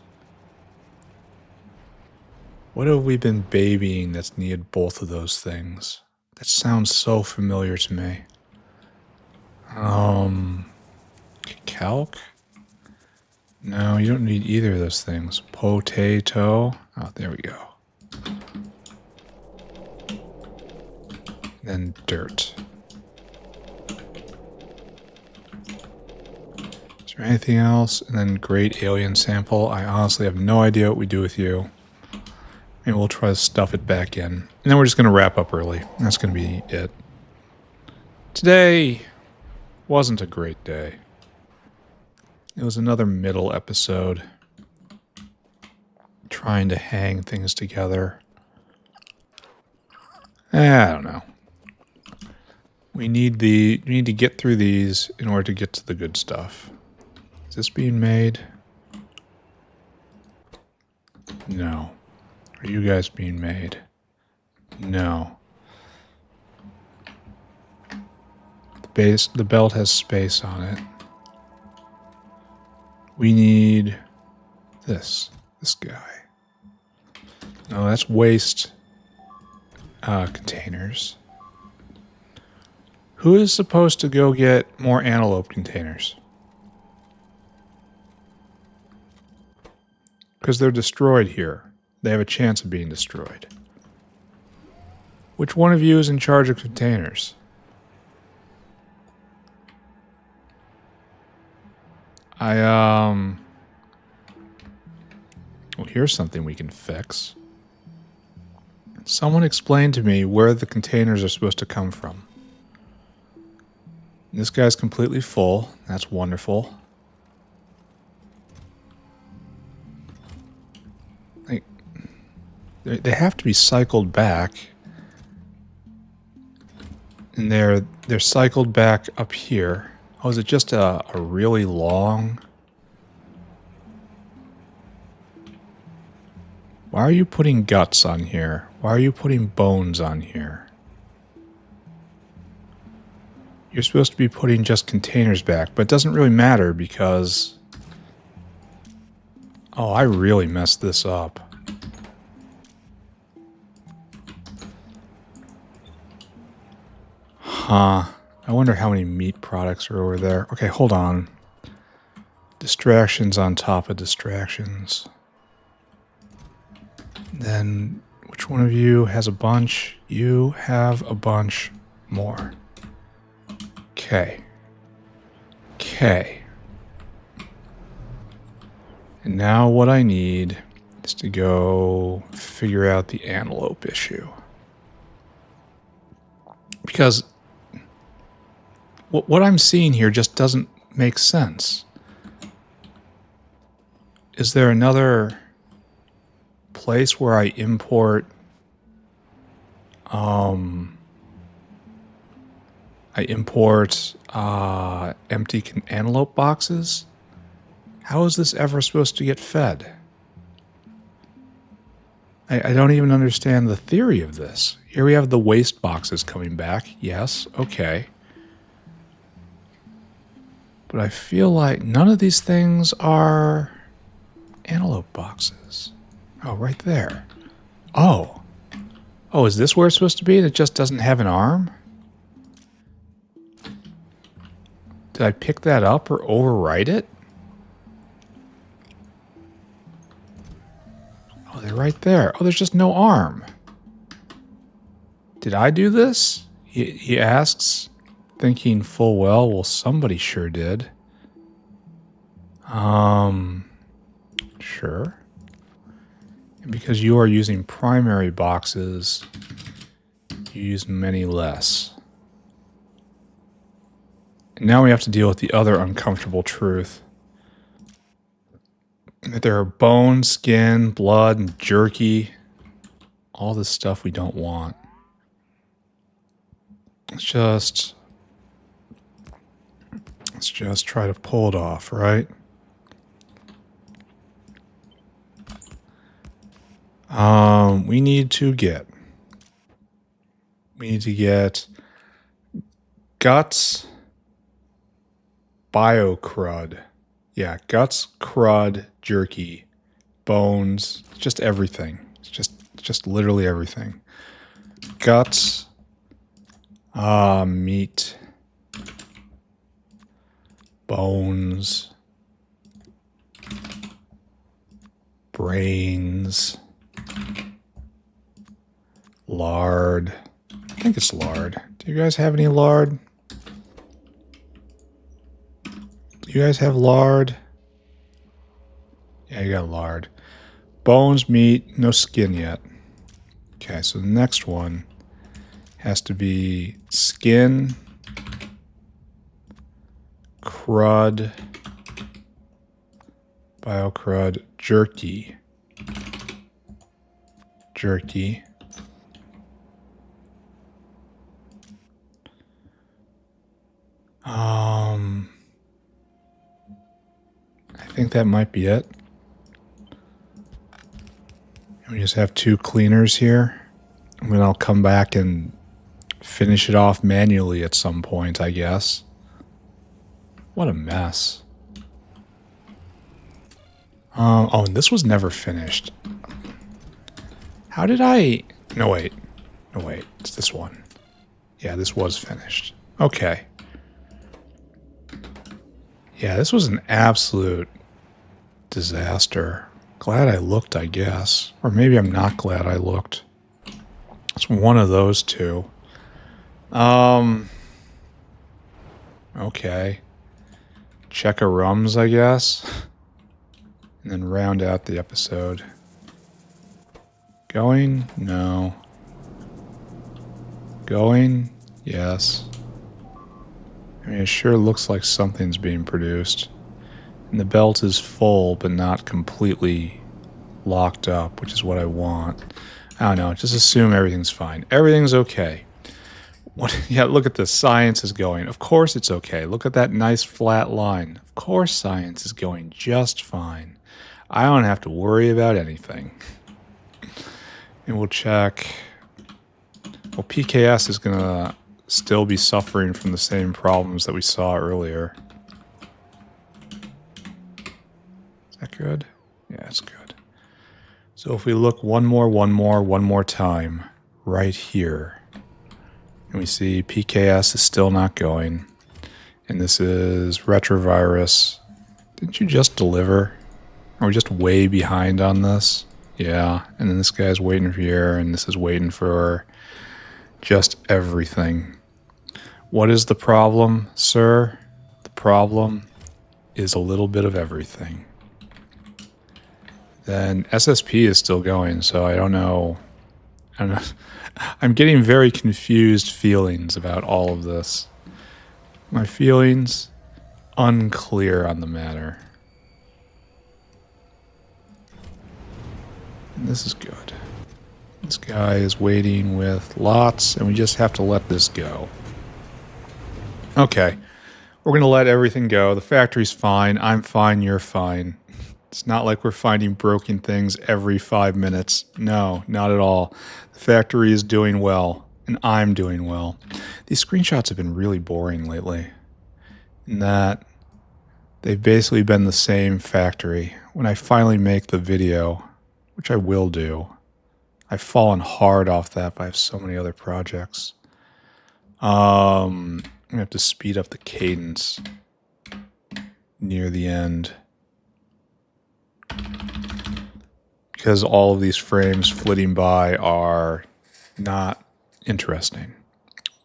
What have we been babying that's needed both of those things? That sounds so familiar to me. Calc? No, you don't need either of those things. Potato. Oh, there we go. Then dirt. Is there anything else? And then great alien sample. I honestly have no idea what we do with you. Maybe we'll try to stuff it back in. And then we're just going to wrap up early. That's going to be it. Today wasn't a great day. It was another middle episode. Trying to hang things together. I don't know. We need to get through these in order to get to the good stuff. Is this being made? No. Are you guys being made? No. The belt has space on it. We need this guy. No, that's waste containers. Who is supposed to go get more antelope containers? Because they're destroyed here. They have a chance of being destroyed. Which one of you is in charge of containers? Well, here's something we can fix. Someone explain to me where the containers are supposed to come from. This guy's completely full. That's wonderful. They have to be cycled back. And they're cycled back up here. Oh, is it just a really long... Why are you putting guts on here? Why are you putting bones on here? You're supposed to be putting just containers back, but it doesn't really matter because... Oh, I really messed this up. Huh. I wonder how many meat products are over there. Okay, hold on. Distractions on top of distractions. Then, which one of you has a bunch? You have a bunch more. Okay. Okay. And now what I need is to go figure out the antelope issue. Because what I'm seeing here just doesn't make sense. Is there another place where I import I import empty antelope boxes. How is this ever supposed to get fed? I don't even understand the theory of this. Here we have the waste boxes coming back. Yes, okay. But I feel like none of these things are antelope boxes. Oh, right there. Oh. Oh, is this where it's supposed to be? And it just doesn't have an arm? Did I pick that up or overwrite it? Oh, they're right there. Oh, there's just no arm. Did I do this? He asks, thinking full well, somebody sure did. Sure. And because you are using primary boxes, you use many less. And now we have to deal with the other uncomfortable truth. That there are bone, skin, blood, and jerky. All this stuff we don't want. Let's just try to pull it off, right? We need to get guts, bio-crud. Yeah, guts, crud, jerky, bones, just everything. It's just literally everything. Guts, meat, bones, brains, lard. I think it's lard. Do you guys have any lard? Do you guys have lard? Yeah, you got lard. Bones, meat, no skin yet. Okay, so the next one has to be skin, crud, bio-crud, jerky. Jerky. I think that might be it. We just have 2 cleaners here. And then I'll come back and finish it off manually at some point, I guess. What a mess. Oh, and this was never finished. How did I... No, wait. It's this one. Yeah, this was finished. Okay. Yeah, this was an absolute disaster. Glad I looked, I guess. Or maybe I'm not glad I looked. It's one of those two. Okay. Check a rums, I guess. And then round out the episode. Going? No. Going? Yes. I mean, it sure looks like something's being produced. And the belt is full, but not completely locked up, which is what I want. I don't know. Just assume everything's fine. Everything's okay. Yeah, look at this. Science is going. Of course it's okay. Look at that nice flat line. Of course science is going just fine. I don't have to worry about anything. And we'll check. Well, PKS is going to still be suffering from the same problems that we saw earlier. Is that good? Yeah, it's good. So if we look one more time, right here, and we see PKS is still not going, and this is retrovirus. Didn't you just deliver? Are we just way behind on this? Yeah, and then this guy's waiting for here, and this is waiting for just everything. What is the problem, sir? The problem is a little bit of everything. Then SSP is still going, so I don't know. I'm getting very confused feelings about all of this. My feelings unclear on the matter. And this is good. This guy is waiting with lots, and we just have to let this go. Okay. We're going to let everything go. The factory's fine. I'm fine. You're fine. It's not like we're finding broken things every 5 minutes. No, not at all. The factory is doing well, and I'm doing well. These screenshots have been really boring lately. In that they've basically been the same factory. When I finally make the video, which I will do, I've fallen hard off that, but I have so many other projects. I'm going to have to speed up the cadence near the end, because all of these frames flitting by are not interesting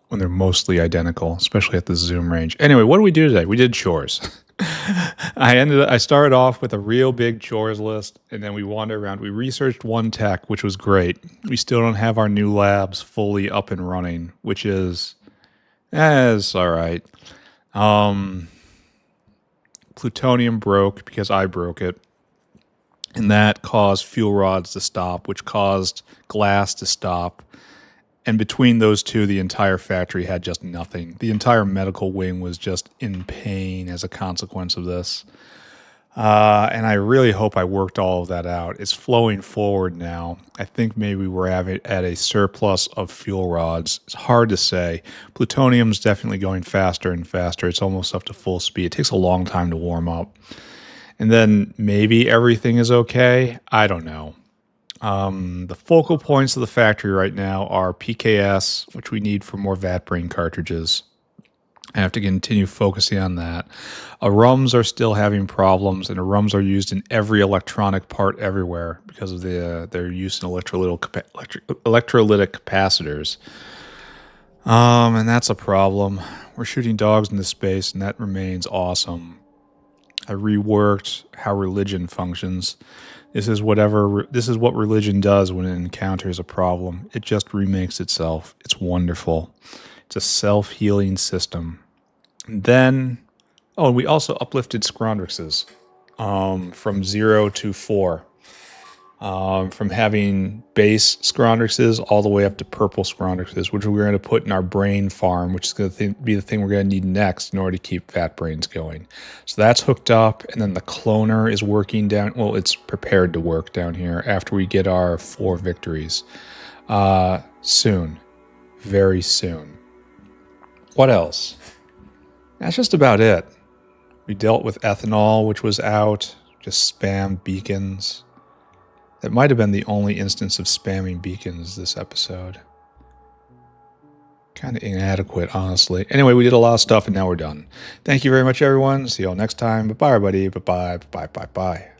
when they're mostly identical, especially at the zoom range. Anyway, what did we do today? We did chores. I started off with a real big chores list, and then we wandered around. We researched one tech, which was great. We still don't have our new labs fully up and running, which is all right. Plutonium broke because I broke it, and that caused fuel rods to stop, which caused glass to stop. And between those two, the entire factory had just nothing. The entire medical wing was just in pain as a consequence of this. And I really hope I worked all of that out. It's flowing forward now. I think maybe we're at a surplus of fuel rods. It's hard to say. Plutonium's definitely going faster and faster. It's almost up to full speed. It takes a long time to warm up. And then maybe everything is okay. I don't know. The focal points of the factory right now are PKS, which we need for more VAT brain cartridges. I have to continue focusing on that. RUMs are still having problems, and RUMs are used in every electronic part everywhere because of their use in electrolytic capacitors. And that's a problem. We're shooting dogs into space, and that remains awesome. I reworked how religion functions. This is what religion does when it encounters a problem. It just remakes itself. It's wonderful. It's a self-healing system. And then, and we also uplifted Scrondrixes from 0 to 4. From having base Scrondrixes all the way up to purple Scrondrixes, which we're going to put in our brain farm, which is going to be the thing we're going to need next in order to keep fat brains going. So that's hooked up, and then the cloner is working down. Well, it's prepared to work down here after we get our 4 victories. Soon. Very soon. What else? That's just about it. We dealt with ethanol, which was out. Just spam beacons. That might have been the only instance of spamming beacons this episode. Kind of inadequate, honestly. Anyway, we did a lot of stuff, and now we're done. Thank you very much, everyone. See you all next time. Bye-bye, everybody. Bye-bye. Bye-bye. Bye-bye.